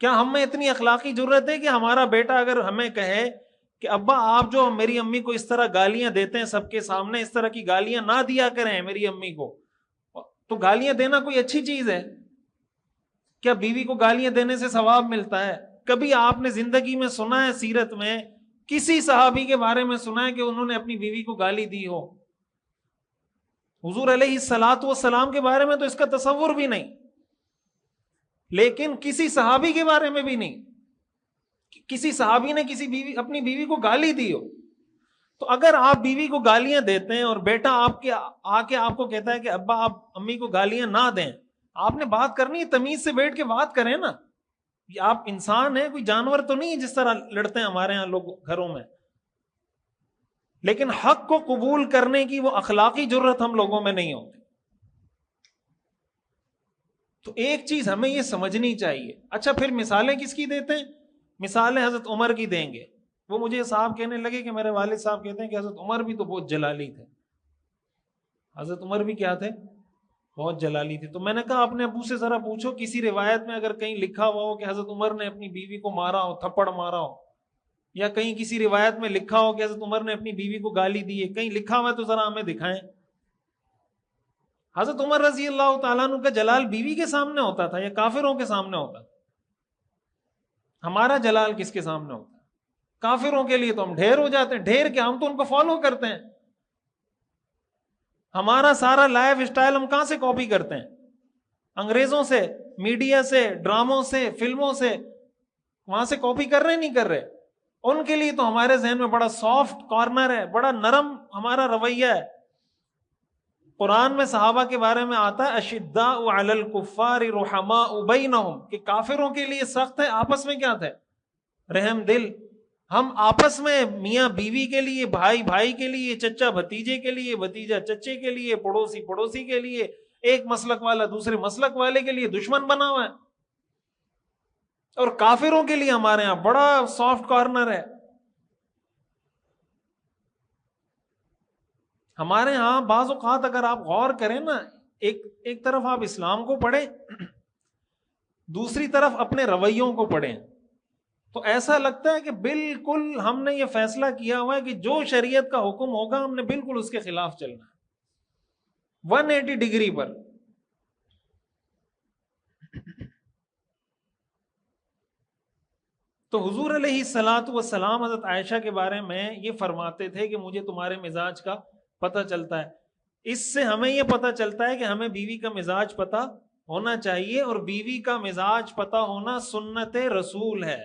کیا ہم میں اتنی اخلاقی جرت ہے کہ ہمارا بیٹا اگر ہمیں کہے کہ ابا آپ جو میری امی کو اس طرح گالیاں دیتے ہیں سب کے سامنے، اس طرح کی گالیاں نہ دیا کریں میری امی کو، تو گالیاں دینا کوئی اچھی چیز ہے؟ کیا بیوی کو گالیاں دینے سے ثواب ملتا ہے؟ کبھی آپ نے زندگی میں سنا ہے سیرت میں کسی صحابی کے بارے میں سنا ہے کہ انہوں نے اپنی بیوی کو گالی دی ہو؟ حضور علیہ الصلوۃ والسلام کے بارے میں تو اس کا تصور بھی نہیں، لیکن کسی صحابی کے بارے میں بھی نہیں، کسی صحابی نے اپنی بیوی کو گالی دی ہو۔ تو اگر آپ بیوی کو گالیاں دیتے ہیں اور بیٹا آ کے آپ کو کہتا ہے کہ ابا آپ امی کو گالیاں نہ دیں، آپ نے بات کرنی ہے تمیز سے بیٹھ کے بات کریں نا۔ آپ انسان ہیں، کوئی جانور تو نہیں ہے جس طرح لڑتے ہیں ہمارے ہاں لوگ گھروں میں۔ لیکن حق کو قبول کرنے کی وہ اخلاقی جرت ہم لوگوں میں نہیں ہوتی۔ تو ایک چیز ہمیں یہ سمجھنی چاہیے۔ اچھا پھر مثالیں کس کی دیتے ہیں؟ مثالیں حضرت عمر کی دیں گے۔ وہ مجھے صاحب کہنے لگے کہ میرے والد صاحب کہتے ہیں کہ حضرت عمر بھی تو بہت جلالی تھے۔ حضرت عمر بھی کیا تھے؟ بہت جلالی تھے۔ تو میں نے کہا اپنے ابو سے ذرا پوچھو کسی روایت میں اگر کہیں لکھا ہوا ہو کہ حضرت عمر نے اپنی بیوی کو مارا ہو، تھپڑ مارا ہو۔ یا کہیں کسی روایت میں لکھا ہو کہ حضرت عمر نے اپنی بیوی کو گالی دی ہے، کہیں لکھا ہوا ہے تو ذرا ہمیں دکھائیں۔ حضرت عمر رضی اللہ تعالیٰ عنہ کا جلال بیوی کے سامنے ہوتا تھا یا کافروں کے سامنے ہوتا تھا؟ ہمارا جلال کس کے سامنے ہوتا ہے؟ کافروں کے لیے تو ہم ڈھیر ہو جاتے ہیں، ڈھیر کیا، ہم تو ان کو فالو کرتے ہیں۔ ہمارا سارا لائف اسٹائل ہم کہاں سے کاپی کرتے ہیں؟ انگریزوں سے، میڈیا سے، ڈراموں سے، فلموں سے، وہاں سے کاپی کر رہے نہیں کر رہے؟ ان کے لیے تو ہمارے ذہن میں بڑا سافٹ کارنر ہے، بڑا نرم ہمارا رویہ ہے۔ قرآن میں صحابہ کے بارے میں آتا ہے اشداء علی الکفار رحماء بینہم، کہ کافروں کے لیے سخت ہے، آپس میں کیا تھے؟ رحم دل۔ ہم آپس میں میاں بیوی کے لیے، بھائی بھائی کے لیے، چچا بھتیجے کے لیے، بھتیجا چچے کے لیے، پڑوسی پڑوسی کے لیے، ایک مسلک والا دوسرے مسلک والے کے لیے دشمن بنا ہوا ہے، اور کافروں کے لیے ہمارے ہاں بڑا سافٹ کارنر ہے۔ ہمارے ہاں بعض اوقات اگر آپ غور کریں نا، ایک طرف آپ اسلام کو پڑھیں، دوسری طرف اپنے رویوں کو پڑھیں، تو ایسا لگتا ہے کہ بالکل ہم نے یہ فیصلہ کیا ہوا ہے کہ جو شریعت کا حکم ہوگا ہم نے بالکل اس کے خلاف چلنا ہے، 180 ڈگری پر۔ تو حضور علیہ الصلاۃ والسلام حضرت عائشہ کے بارے میں یہ فرماتے تھے کہ مجھے تمہارے مزاج کا پتہ چلتا ہے۔ اس سے ہمیں یہ پتہ چلتا ہے کہ ہمیں بیوی کا مزاج پتہ ہونا چاہیے، اور بیوی کا مزاج پتہ ہونا سنت رسول ہے۔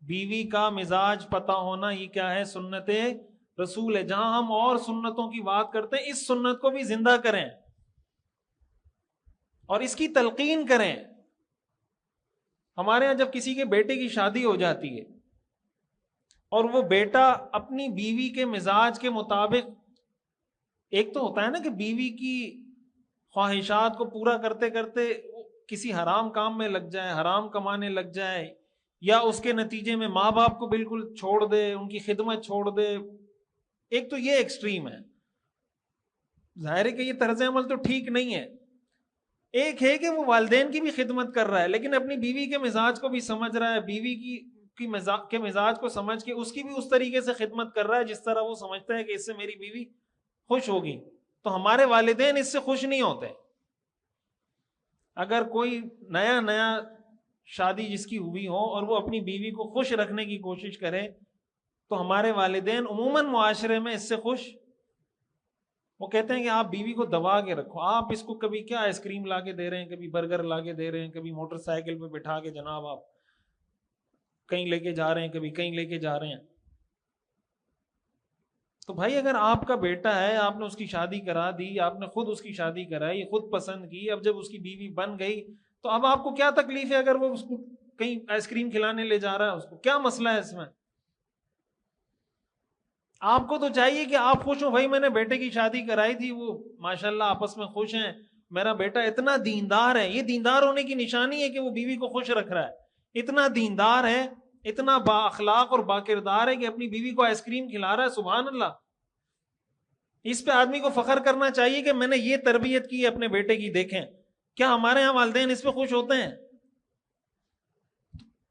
بیوی کا مزاج پتہ ہونا یہ کیا ہے؟ سنت رسول ہے۔ جہاں ہم اور سنتوں کی بات کرتے ہیں، اس سنت کو بھی زندہ کریں اور اس کی تلقین کریں۔ ہمارے ہاں جب کسی کے بیٹے کی شادی ہو جاتی ہے اور وہ بیٹا اپنی بیوی کے مزاج کے مطابق، ایک تو ہوتا ہے نا کہ بیوی کی خواہشات کو پورا کرتے کرتے کسی حرام کام میں لگ جائے، حرام کمانے لگ جائے، یا اس کے نتیجے میں ماں باپ کو بالکل چھوڑ دے، ان کی خدمت چھوڑ دے۔ ایک تو یہ ایکسٹریم ہے، ظاہر ہے کہ یہ طرز عمل تو ٹھیک نہیں ہے۔ ایک ہے کہ وہ والدین کی بھی خدمت کر رہا ہے لیکن اپنی بیوی کے مزاج کو بھی سمجھ رہا ہے، بیوی کے مزاج کو سمجھ کے اس کی بھی اس طریقے سے خدمت کر رہا ہے جس طرح وہ سمجھتا ہے کہ اس سے میری بیوی خوش ہوگی۔ تو ہمارے والدین اس سے خوش نہیں ہوتے۔ اگر کوئی نیا شادی جس کی ہوئی ہو اور وہ اپنی بیوی کو خوش رکھنے کی کوشش کرے تو ہمارے والدین عموماً معاشرے میں اس سے خوش، وہ کہتے ہیں کہ آپ بیوی کو دبا کے رکھو، آپ اس کو کبھی کیا آئس کریم لا کے دے رہے ہیں، کبھی برگر لا کے دے رہے ہیں، کبھی موٹر سائیکل پہ بٹھا کے جناب آپ کہیں لے کے جا رہے ہیں، کبھی کہیں لے کے جا رہے ہیں۔ تو بھائی اگر آپ کا بیٹا ہے، آپ نے اس کی شادی کرا دی، آپ نے خود اس کی شادی کرائی، خود پسند کی، اب جب اس کی بیوی بن گئی تو اب آپ کو کیا تکلیف ہے اگر وہ اس کو کہیں آئس کریم کھلانے لے جا رہا ہے؟ اس کو کیا مسئلہ ہے اس میں؟ آپ کو تو چاہیے کہ آپ خوش ہوں، بھائی میں نے بیٹے کی شادی کرائی تھی، وہ ماشاءاللہ آپس میں خوش ہیں، میرا بیٹا اتنا دیندار ہے۔ یہ دیندار ہونے کی نشانی ہے کہ وہ بیوی کو خوش رکھ رہا ہے، اتنا دیندار ہے، اتنا با اخلاق اور با کردار ہے کہ اپنی بیوی کو آئس کریم کھلا رہا ہے۔ سبحان اللہ! اس پہ آدمی کو فخر کرنا چاہیے کہ میں نے یہ تربیت کی اپنے بیٹے کی۔ دیکھیں کیا ہمارے ہاں والدین اس پہ خوش ہوتے ہیں؟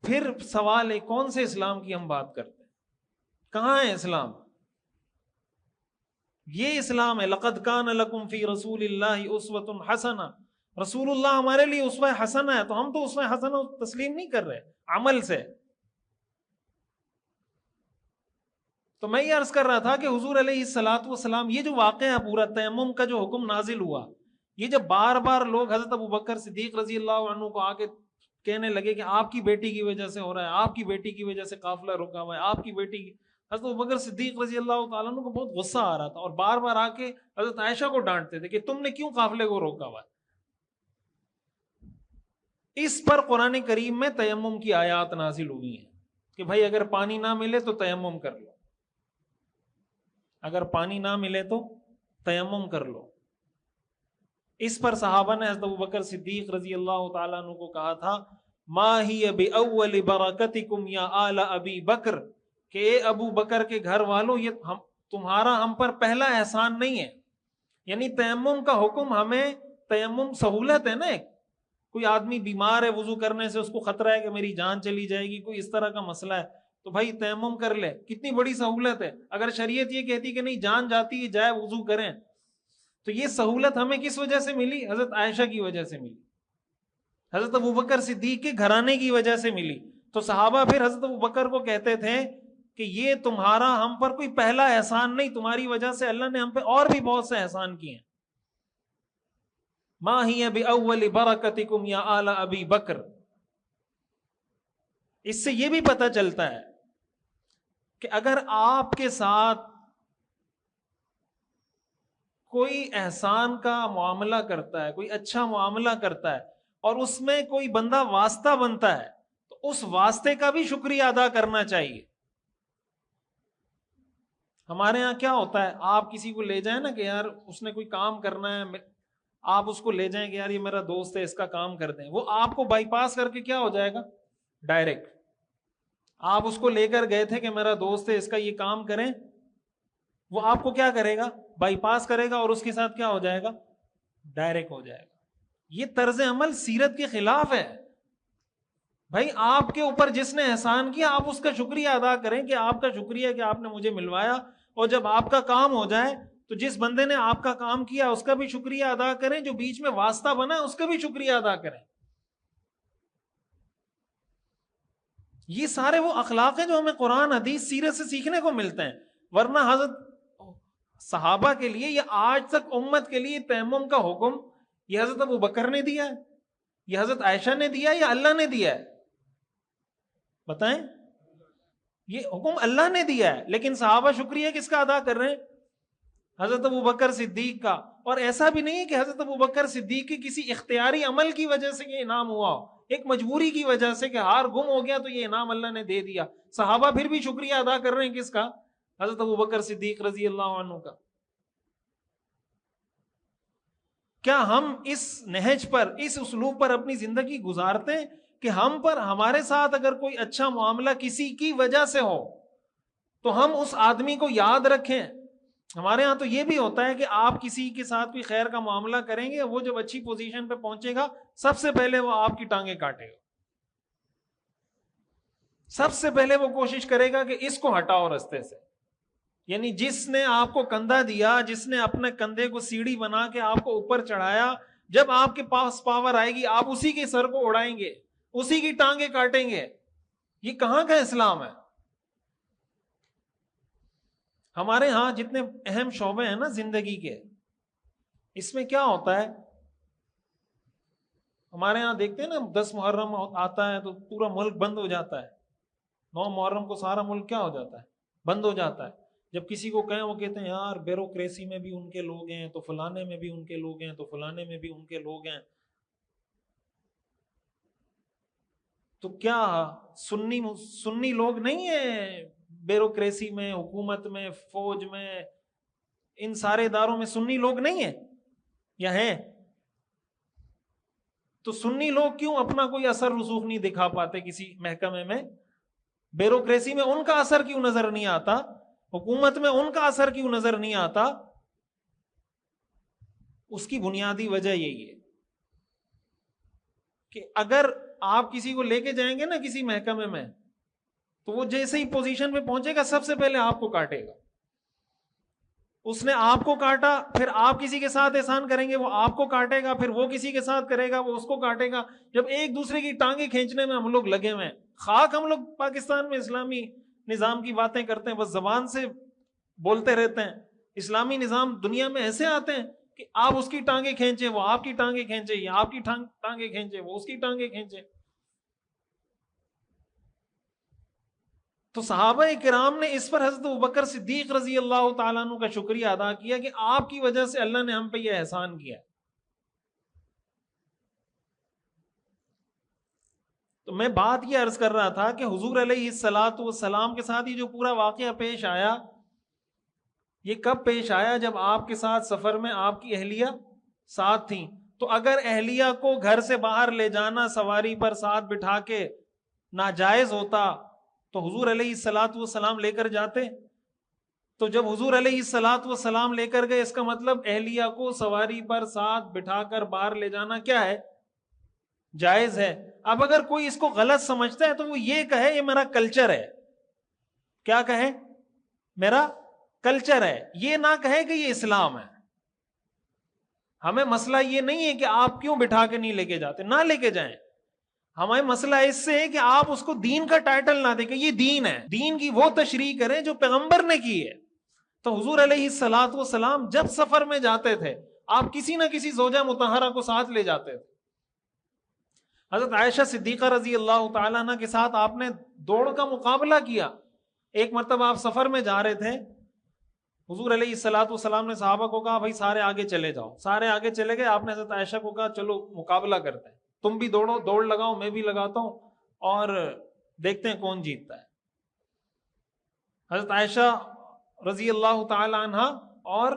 پھر سوال ہے کون سے اسلام کی ہم بات کرتے ہیں؟ کہاں ہے اسلام؟ یہ اسلام ہے لقد کان لکم فی رسول اللہ اسوۃ حسنہ، رسول اللہ ہمارے لیے اسوہ حسنہ ہے، تو ہم تو اسوہ حسنہ تسلیم نہیں کر رہے عمل سے۔ تو میں یہ عرض کر رہا تھا کہ حضور علیہ الصلاۃ والسلام یہ جو واقعہ ہے پورا تیمم کا جو حکم نازل ہوا، یہ جب بار بار لوگ حضرت ابوبکر صدیق رضی اللہ عنہ کو آ کے کہنے لگے کہ آپ کی بیٹی کی وجہ سے ہو رہا ہے، آپ کی بیٹی کی وجہ سے قافلہ رکا ہوا ہے، آپ کی بیٹی کی، حضرت ابوبکر صدیق رضی اللہ تعالیٰ عنہ کو بہت غصہ آ رہا تھا اور بار بار آ کے حضرت عائشہ کو ڈانٹتے تھے کہ تم نے کیوں قافلے کو روکا ہوا ہے۔ اس پر قرآن کریم میں تیمم کی آیات نازل ہوئی ہیں کہ بھائی اگر پانی نہ ملے تو تیمم کر لو، اگر پانی نہ ملے تو تیمم کر لو۔ اس پر صحابہ نے حضرت ابوبکر صدیق رضی اللہ تعالیٰ عنہ کو کہا تھا ما ہی بأول برکتکم یا آل ابی بکر، کہ اے ابو بکر کے گھر والوں یہ تمہارا ہم پر پہلا احسان نہیں ہے۔ یعنی تیمم کا حکم ہمیں، تیمم سہولت ہے نا، ایک کوئی آدمی بیمار ہے، وضو کرنے سے اس کو خطرہ ہے کہ میری جان چلی جائے گی، کوئی اس طرح کا مسئلہ ہے تو بھائی تیمم کر لے، کتنی بڑی سہولت ہے. اگر شریعت یہ کہتی کہ نہیں جان جاتی ہے جائے وضو کریں، تو یہ سہولت ہمیں کس وجہ سے ملی؟ حضرت عائشہ کی وجہ سے ملی، حضرت ابوبکر صدیق کے گھرانے کی وجہ سے ملی. تو صحابہ پھر حضرت ابوبکر کو کہتے تھے کہ یہ تمہارا ہم پر کوئی پہلا احسان نہیں، تمہاری وجہ سے اللہ نے ہم پہ اور بھی بہت سے احسان کیے ہیں. ما ہی بأول برکتکم یا آل ابی بکر. اس سے یہ بھی پتہ چلتا ہے کہ اگر آپ کے ساتھ کوئی احسان کا معاملہ کرتا ہے، کوئی اچھا معاملہ کرتا ہے، اور اس میں کوئی بندہ واسطہ بنتا ہے، تو اس واسطے کا بھی شکریہ ادا کرنا چاہیے. ہمارے ہاں کیا ہوتا ہے، آپ کسی کو لے جائیں نا کہ یار اس نے کوئی کام کرنا ہے، آپ اس کو لے جائیں کہ یار یہ میرا دوست ہے اس کا کام کر دیں، وہ آپ کو بائی پاس کر کے کیا ہو جائے گا؟ ڈائریکٹ. آپ اس کو لے کر گئے تھے کہ میرا دوست ہے اس کا یہ کام کریں، وہ آپ کو کیا کرے گا؟ بائی پاس کرے گا، اور اس کے ساتھ کیا ہو جائے گا؟ ڈائریکٹ ہو جائے گا. یہ طرز عمل سیرت کے خلاف ہے. بھائی آپ کے اوپر جس نے احسان کیا آپ اس کا شکریہ ادا کریں کہ آپ کا شکریہ کہ آپ نے مجھے ملوایا، اور جب آپ کا کام ہو جائے تو جس بندے نے آپ کا کام کیا اس کا بھی شکریہ ادا کریں، جو بیچ میں واسطہ بنا اس کا بھی شکریہ ادا کریں. یہ سارے وہ اخلاق ہیں جو ہمیں قرآن حدیث سیرت سے سیکھنے کو ملتے ہیں. ورنہ حضرت صحابہ کے لیے یا آج تک امت کے لیے تیمم کا حکم یہ حضرت ابو بکر نے دیا ہے، یہ حضرت عائشہ نے دیا ہے، یا اللہ نے دیا ہے؟ بتائیں. یہ حکم اللہ نے دیا ہے، لیکن صحابہ شکریہ کس کا ادا کر رہے ہیں؟ حضرت ابو بکر صدیق کا. اور ایسا بھی نہیں ہے کہ حضرت ابو بکر صدیق کی کسی اختیاری عمل کی وجہ سے یہ انعام ہوا ہو، ایک مجبوری کی وجہ سے کہ ہار گم ہو گیا تو یہ انعام اللہ نے دے دیا. صحابہ پھر بھی شکریہ ادا کر رہے ہیں کس کا؟ حضرت ابو بکر صدیق رضی اللہ عنہ کا. کیا ہم اس نہج پر، اس اسلوب پر اپنی زندگی گزارتے ہیں کہ ہم پر ہمارے ساتھ اگر کوئی اچھا معاملہ کسی کی وجہ سے ہو تو ہم اس آدمی کو یاد رکھیں؟ ہمارے ہاں تو یہ بھی ہوتا ہے کہ آپ کسی کے ساتھ کوئی خیر کا معاملہ کریں گے، وہ جب اچھی پوزیشن پہ پہنچے گا سب سے پہلے وہ آپ کی ٹانگیں کاٹے گا، سب سے پہلے وہ کوشش کرے گا کہ اس کو ہٹاؤ رستے سے. یعنی جس نے آپ کو کندھا دیا، جس نے اپنے کندھے کو سیڑھی بنا کے آپ کو اوپر چڑھایا، جب آپ کے پاس پاور آئے گی آپ اسی کے سر کو اڑائیں گے، اسی کی ٹانگیں کاٹیں گے. یہ کہاں کا اسلام ہے؟ ہمارے ہاں جتنے اہم شعبے ہیں نا زندگی کے، اس میں کیا ہوتا ہے، ہمارے ہاں دیکھتے ہیں نا 10 محرم آتا ہے تو پورا ملک بند ہو جاتا ہے. 9 محرم کو سارا ملک کیا ہو جاتا ہے؟ بند ہو جاتا ہے. جب کسی کو کہیں وہ کہتے ہیں یار بیوروکریسی میں بھی ان کے لوگ ہیں، تو فلانے میں بھی ان کے لوگ ہیں، تو فلانے میں بھی ان کے لوگ ہیں. تو کیا سنی لوگ نہیں ہیں بیوروکریسی میں، حکومت میں، فوج میں، ان سارے اداروں میں سنی لوگ نہیں ہیں یا ہیں؟ تو سنی لوگ کیوں اپنا کوئی اثر رسوخ نہیں دکھا پاتے کسی محکمے میں؟ بیوروکریسی میں ان کا اثر کیوں نظر نہیں آتا؟ حکومت میں ان کا اثر کیوں نظر نہیں آتا؟ اس کی بنیادی وجہ یہی ہے کہ اگر آپ کسی کو لے کے جائیں گے نا کسی محکمے میں، تو وہ جیسے ہی پوزیشن پہ پہنچے گا سب سے پہلے آپ کو کاٹے گا. اس نے آپ کو کاٹا، پھر آپ کسی کے ساتھ احسان کریں گے وہ آپ کو کاٹے گا، پھر وہ کسی کے ساتھ کرے گا وہ اس کو کاٹے گا. جب ایک دوسرے کی ٹانگیں کھینچنے میں ہم لوگ لگے ہوئے ہیں. خاک ہم لوگ پاکستان میں اسلامی نظام کی باتیں کرتے ہیں، بس زبان سے بولتے رہتے ہیں. اسلامی نظام دنیا میں ایسے آتے ہیں کہ آپ اس کی ٹانگیں کھینچے وہ آپ کی ٹانگیں کھینچے، یا آپ کی ٹانگیں کھینچے وہ اس کی ٹانگیں کھینچے. تو صحابہ کرام نے اس پر حضرت ابوبکر صدیق رضی اللہ تعالیٰ عنہ کا شکریہ ادا کیا کہ آپ کی وجہ سے اللہ نے ہم پہ یہ احسان کیا. تو میں بات یہ عرض کر رہا تھا کہ حضور علیہ الصلاۃ والسلام کے ساتھ یہ جو پورا واقعہ پیش آیا، یہ کب پیش آیا؟ جب آپ کے ساتھ سفر میں آپ کی اہلیہ ساتھ تھیں. تو اگر اہلیہ کو گھر سے باہر لے جانا سواری پر ساتھ بٹھا کے ناجائز ہوتا تو حضور علیہ الصلاۃ والسلام لے کر جاتے. تو جب حضور علیہ الصلاۃ والسلام لے کر گئے، اس کا مطلب اہلیہ کو سواری پر ساتھ بٹھا کر باہر لے جانا کیا ہے؟ جائز ہے. اب اگر کوئی اس کو غلط سمجھتا ہے تو وہ یہ کہے یہ میرا کلچر ہے، کیا کہے؟ میرا کلچر ہے. یہ نہ کہے کہ یہ اسلام ہے. ہمیں مسئلہ یہ نہیں ہے کہ آپ کیوں بٹھا کے نہیں لے کے جاتے, نہ لے کے جائیں. ہمیں مسئلہ اس سے ہے کہ آپ اس کو دین کا ٹائٹل نہ دیں کہ یہ دین ہے. دین کی وہ تشریح کریں جو پیغمبر نے کی ہے. تو حضور علیہ الصلوۃ والسلام جب سفر میں جاتے تھے آپ کسی نہ کسی زوجہ مطہرہ کو ساتھ لے جاتے تھے. حضرت عائشہ صدیقہ رضی اللہ تعالیٰ عنہ کے ساتھ آپ نے دوڑ کا مقابلہ کیا. ایک مرتبہ آپ سفر میں جا رہے تھے, حضور علیہ الصلوۃ والسلام نے صحابہ کو کہا بھائی سارے آگے چلے جاؤ. سارے آگے چلے گئے. آپ نے حضرت عائشہ کو کہا چلو مقابلہ کرتے ہیں, تم بھی دوڑو, دوڑ لگاؤ, میں بھی لگاتا ہوں, اور دیکھتے ہیں کون جیتتا ہے. حضرت عائشہ رضی اللہ تعالی عنہ اور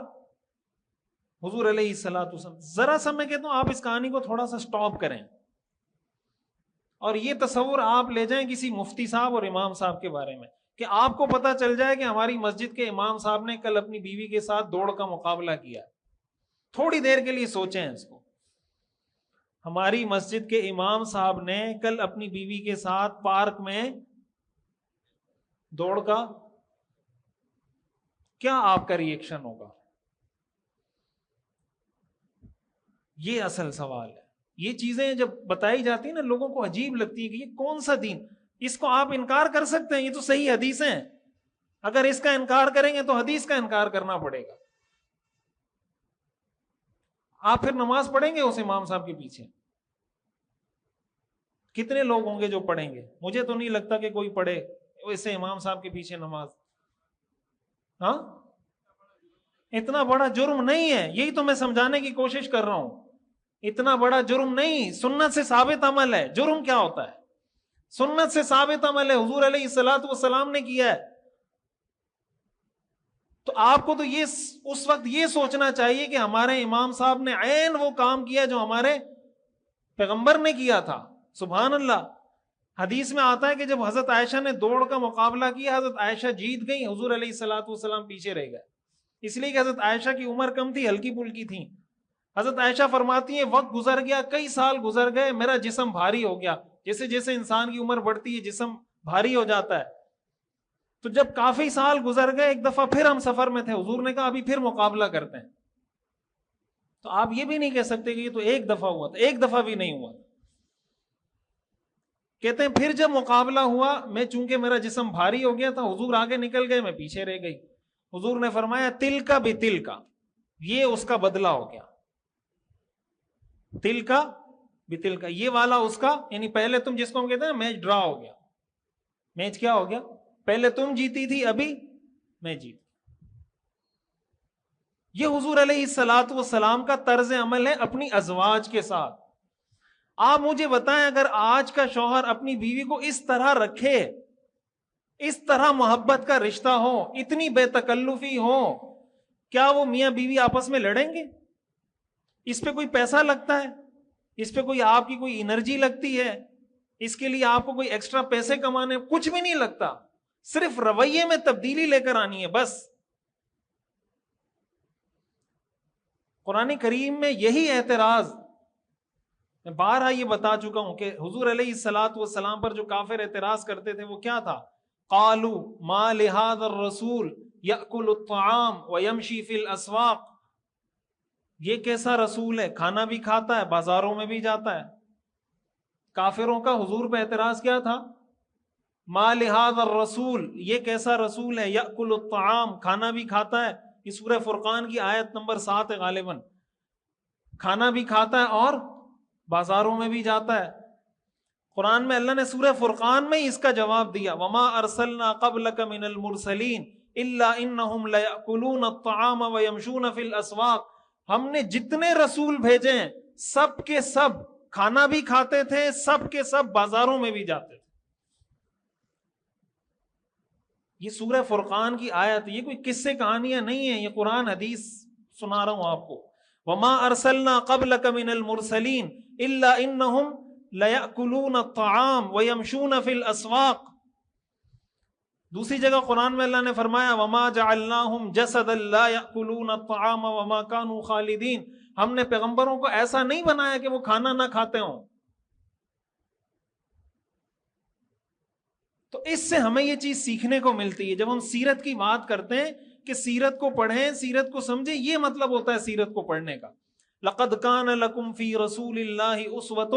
حضور علیہ الصلوۃ والسلام. ذرا سا میں کہتا ہوں آپ اس کہانی کو تھوڑا سا سٹاپ کریں اور یہ تصور آپ لے جائیں کسی مفتی صاحب اور امام صاحب کے بارے میں کہ آپ کو پتا چل جائے کہ ہماری مسجد کے امام صاحب نے کل اپنی بیوی کے ساتھ دوڑ کا مقابلہ کیا. تھوڑی دیر کے لیے سوچیں اس کو. ہماری مسجد کے امام صاحب نے کل اپنی بیوی کے ساتھ پارک میں دوڑ کا, کیا آپ کا ریئیکشن ہوگا؟ یہ اصل سوال ہے. یہ چیزیں جب بتائی جاتی ہیں نا لوگوں کو عجیب لگتی ہے کہ یہ کون سا دین, اس کو آپ انکار کر سکتے ہیں؟ یہ تو صحیح حدیث ہیں. اگر اس کا انکار کریں گے تو حدیث کا انکار کرنا پڑے گا. آپ پھر نماز پڑھیں گے اس امام صاحب کے پیچھے؟ کتنے لوگ ہوں گے جو پڑھیں گے؟ مجھے تو نہیں لگتا کہ کوئی پڑھے اسے امام صاحب کے پیچھے نماز. ہاں, اتنا بڑا جرم نہیں ہے. یہی تو میں سمجھانے کی کوشش کر رہا ہوں. اتنا بڑا جرم نہیں, سنت سے ثابت عمل ہے. جرم کیا ہوتا ہے؟ سنت سے ثابت عمل ہے, حضور علیہ الصلوۃ والسلام نے کیا ہے. تو آپ کو تو یہ اس وقت یہ سوچنا چاہیے کہ ہمارے امام صاحب نے عین وہ کام کیا جو ہمارے پیغمبر نے کیا تھا. سبحان اللہ. حدیث میں آتا ہے کہ جب حضرت عائشہ نے دوڑ کا مقابلہ کیا, حضرت عائشہ جیت گئی, حضور علیہ الصلوۃ والسلام پیچھے رہ گئے. اس لیے کہ حضرت عائشہ کی عمر کم تھی, ہلکی پھلکی تھی. حضرت عائشہ فرماتی ہیں وقت گزر گیا, کئی سال گزر گئے, میرا جسم بھاری ہو گیا. جیسے جیسے انسان کی عمر بڑھتی ہے جسم بھاری ہو جاتا ہے. تو جب کافی سال گزر گئے, ایک دفعہ پھر ہم سفر میں تھے, حضور نے کہا ابھی پھر مقابلہ کرتے ہیں. تو آپ یہ بھی نہیں کہہ سکتے کہ یہ تو ایک دفعہ ہوا تھا. ایک دفعہ بھی نہیں ہوا. کہتے ہیں پھر جب مقابلہ ہوا, میں چونکہ میرا جسم بھاری ہو گیا تھا, حضور آگے نکل گئے, میں پیچھے رہ گئی. حضور نے فرمایا تل کا بھی تل کا, یہ اس کا بدلہ ہو گیا. تل کا بھی تل کا, یہ والا اس کا, یعنی پہلے تم جس کو ہم کہتے ہیں میچ ڈرا ہو گیا. میچ کیا ہو گیا؟ پہلے تم جیتی تھی, ابھی میں جیت. یہ حضور علیہ الصلوۃ والسلام کا طرز عمل ہے اپنی ازواج کے ساتھ. آپ مجھے بتائیں اگر آج کا شوہر اپنی بیوی کو اس طرح رکھے, اس طرح محبت کا رشتہ ہو, اتنی بے تکلفی ہو, کیا وہ میاں بیوی آپس میں لڑیں گے؟ اس پہ کوئی پیسہ لگتا ہے؟ اس پہ کوئی آپ کی کوئی انرجی لگتی ہے؟ اس کے لیے آپ کو کوئی ایکسٹرا پیسے کمانے؟ کچھ بھی نہیں لگتا. صرف رویے میں تبدیلی لے کر آنی ہے بس. قرآن کریم میں یہی اعتراض, میں بارہا یہ بتا چکا ہوں کہ حضور علیہ الصلوۃ والسلام پر جو کافر اعتراض کرتے تھے وہ کیا تھا؟ قالوا ما لهذا الرسول يأكل الطعام ويمشي في الاسواق. یہ کیسا رسول ہے, کھانا بھی کھاتا ہے, بازاروں میں بھی جاتا ہے. کافروں کا حضور پہ اعتراض کیا تھا؟ ما لهذا الرسول, یہ کیسا رسول ہے, یأکل الطعام, کھانا بھی کھاتا ہے. یہ سورہ فرقان کی آیت نمبر 7 ہے غالباً. کھانا بھی کھاتا ہے اور بازاروں میں بھی جاتا ہے. قرآن میں اللہ نے سورہ فرقان میں اس کا جواب دیا, وما ارسلنا قبلک من المرسلین الا انہم لیأکلون الطعام ویمشون فی الاسواق. ہم نے جتنے رسول بھیجے ہیں سب کے سب کھانا بھی کھاتے تھے, سب کے سب بازاروں میں بھی جاتے تھے. یہ سورہ فرقان کی آیت, یہ کوئی قصے کہانیاں نہیں ہیں, یہ قرآن حدیث سنا رہا ہوں آپ کو. وما ارسلنا قبلک من المرسلین الا انہم لیأکلون الطعام ویمشون فی الاسواق. دوسری جگہ قرآن میں اللہ نے فرمایا وما جعلناہم جسدا لا یأکلون الطعام وما کانوا خالدین. ہم نے پیغمبروں کو ایسا نہیں بنایا کہ وہ کھانا نہ کھاتے ہوں. تو اس سے ہمیں یہ چیز سیکھنے کو ملتی ہے. جب ہم سیرت کی بات کرتے ہیں کہ سیرت کو پڑھیں، سیرت کو سمجھیں، یہ مطلب ہوتا ہے سیرت کو پڑھنے کا. لقد کان لکم فی رسول اللہ اسوۃ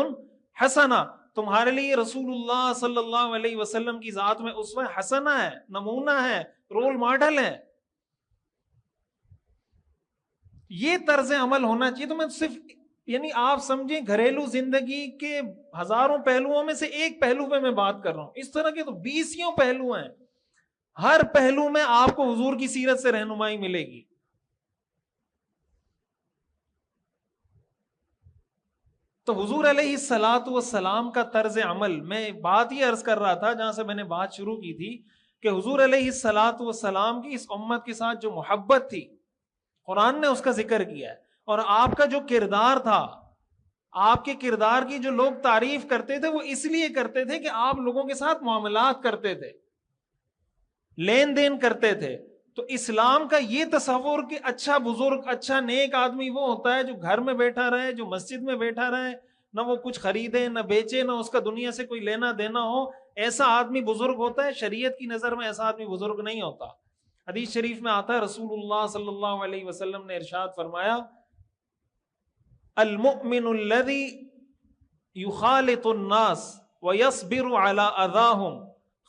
حسنہ، تمہارے لیے رسول اللہ صلی اللہ علیہ وسلم کی ذات میں اسوہ حسنہ ہے، نمونہ ہے، رول ماڈل ہے. یہ طرز عمل ہونا چاہیے. تو میں صرف یعنی آپ سمجھیں گھریلو زندگی کے ہزاروں پہلوؤں میں سے ایک پہلو پہ میں بات کر رہا ہوں. اس طرح کے تو 20 پہلو ہیں، ہر پہلو میں آپ کو حضور کی سیرت سے رہنمائی ملے گی. تو حضور علیہ الصلاۃ والسلام کا طرز عمل، میں بات یہ عرض کر رہا تھا جہاں سے میں نے بات شروع کی تھی کہ حضور علیہ الصلاۃ والسلام کی اس امت کے ساتھ جو محبت تھی، قرآن نے اس کا ذکر کیا ہے. اور آپ کا جو کردار تھا، آپ کے کردار کی جو لوگ تعریف کرتے تھے، وہ اس لیے کرتے تھے کہ آپ لوگوں کے ساتھ معاملات کرتے تھے، لین دین کرتے تھے. تو اسلام کا یہ تصور کہ اچھا بزرگ، اچھا نیک آدمی وہ ہوتا ہے جو گھر میں بیٹھا رہے، جو مسجد میں بیٹھا رہے، نہ وہ کچھ خریدے نہ بیچے، نہ اس کا دنیا سے کوئی لینا دینا ہو، ایسا آدمی بزرگ ہوتا ہے. شریعت کی نظر میں ایسا آدمی بزرگ نہیں ہوتا. حدیث شریف میں آتا ہے، رسول اللہ صلی اللہ علیہ وسلم نے ارشاد فرمایا، المؤمن الذی یخالط الناس ویصبر علی اذاہم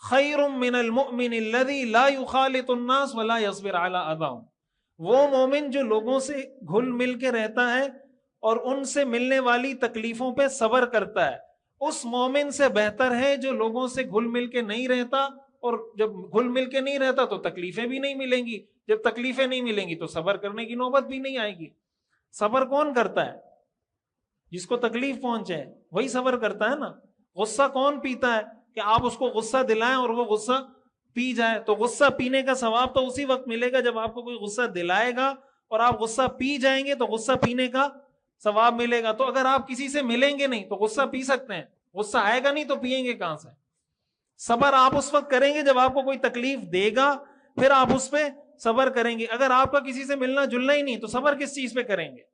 خیر من المؤمن الذی لا یخالط الناس ولا یصبر علی اذاہم. وہ مومن جو لوگوں سے گھل مل کے رہتا ہے اور ان سے ملنے والی تکلیفوں پہ صبر کرتا ہے، اس مومن سے بہتر ہے جو لوگوں سے گھل مل کے نہیں رہتا. اور جب گھل مل کے نہیں رہتا تو تکلیفیں بھی نہیں ملیں گی، جب تکلیفیں نہیں ملیں گی تو صبر کرنے کی نوبت بھی نہیں آئے گی. صبر کون کرتا ہے؟ جس کو تکلیف پہنچے وہی صبر کرتا ہے نا. غصہ کون پیتا ہے کہ آپ اس کو غصہ دلائیں اور وہ غصہ پی جائے؟ تو غصہ پینے کا ثواب تو اسی وقت ملے گا جب آپ کو کوئی غصہ دلائے گا، اور آپ غصہ پی جائیں گے تو غصہ پینے کا ثواب ملے گا. تو اگر آپ کسی سے ملیں گے نہیں تو غصہ پی سکتے ہیں، غصہ آئے گا نہیں تو پیئیں گے کہاں سے؟ صبر آپ اس وقت کریں گے جب آپ کو کوئی تکلیف دے گا، پھر آپ اس پہ صبر کریں گے. اگر آپ کا کسی سے ملنا جلنا ہی نہیں تو صبر کس چیز پہ کریں گے؟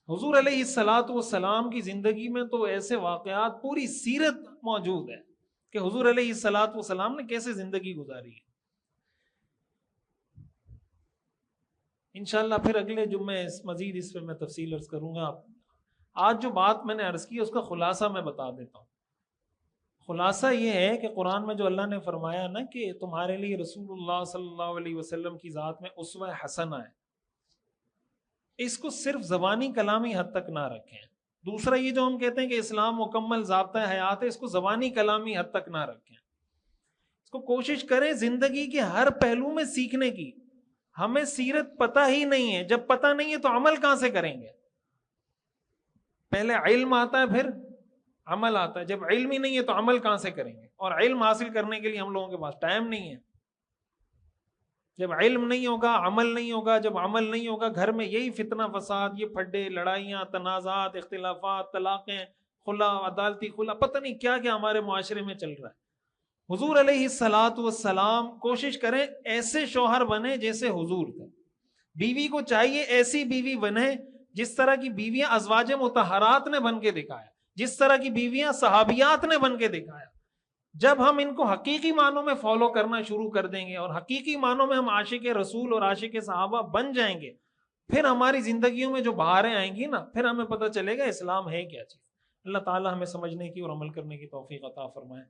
حضور علیہ الصلاۃ والسلام کی زندگی میں تو ایسے واقعات، پوری سیرت موجود ہے کہ حضور علیہ الصلاۃ والسلام نے کیسے زندگی گزاری ہے. انشاءاللہ پھر اگلے جمعے مزید اس پہ میں تفصیل عرض کروں گا. آج جو بات میں نے عرض کی اس کا خلاصہ میں بتا دیتا ہوں. خلاصہ یہ ہے کہ قرآن میں جو اللہ نے فرمایا نا کہ تمہارے لیے رسول اللہ صلی اللہ علیہ وسلم کی ذات میں اسوہ حسنہ ہے، اس کو صرف زبانی کلامی حد تک نہ رکھیں. دوسرا یہ جو ہم کہتے ہیں کہ اسلام مکمل ضابطہ حیات ہے، اس کو زبانی کلامی حد تک نہ رکھیں. اس کو کوشش کریں زندگی کے ہر پہلو میں سیکھنے کی. ہمیں سیرت پتہ ہی نہیں ہے، جب پتہ نہیں ہے تو عمل کہاں سے کریں گے؟ پہلے علم آتا ہے پھر عمل آتا ہے. جب علم ہی نہیں ہے تو عمل کہاں سے کریں گے؟ اور علم حاصل کرنے کے لیے ہم لوگوں کے پاس ٹائم نہیں ہے. جب علم نہیں ہوگا عمل نہیں ہوگا، جب عمل نہیں ہوگا گھر میں یہی فتنہ فساد، یہ پھڈے، لڑائیاں، تنازعات، اختلافات، طلاقیں، خلا، عدالتی خلا، پتہ نہیں کیا کیا ہمارے معاشرے میں چل رہا ہے. حضور علیہ الصلاۃ والسلام کوشش کریں ایسے شوہر بنے جیسے حضور تھے. بیوی کو چاہیے ایسی بیوی بنے جس طرح کی بیویاں ازواج مطہرات نے بن کے دکھایا، جس طرح کی بیویاں صحابیات نے بن کے دکھایا. جب ہم ان کو حقیقی معنوں میں فالو کرنا شروع کر دیں گے اور حقیقی معنوں میں ہم عاشق رسول اور عاشق صحابہ بن جائیں گے، پھر ہماری زندگیوں میں جو بہاریں آئیں گی نا، پھر ہمیں پتہ چلے گا اسلام ہے کیا چیز. اللہ تعالی ہمیں سمجھنے کی اور عمل کرنے کی توفیق عطا فرمائے.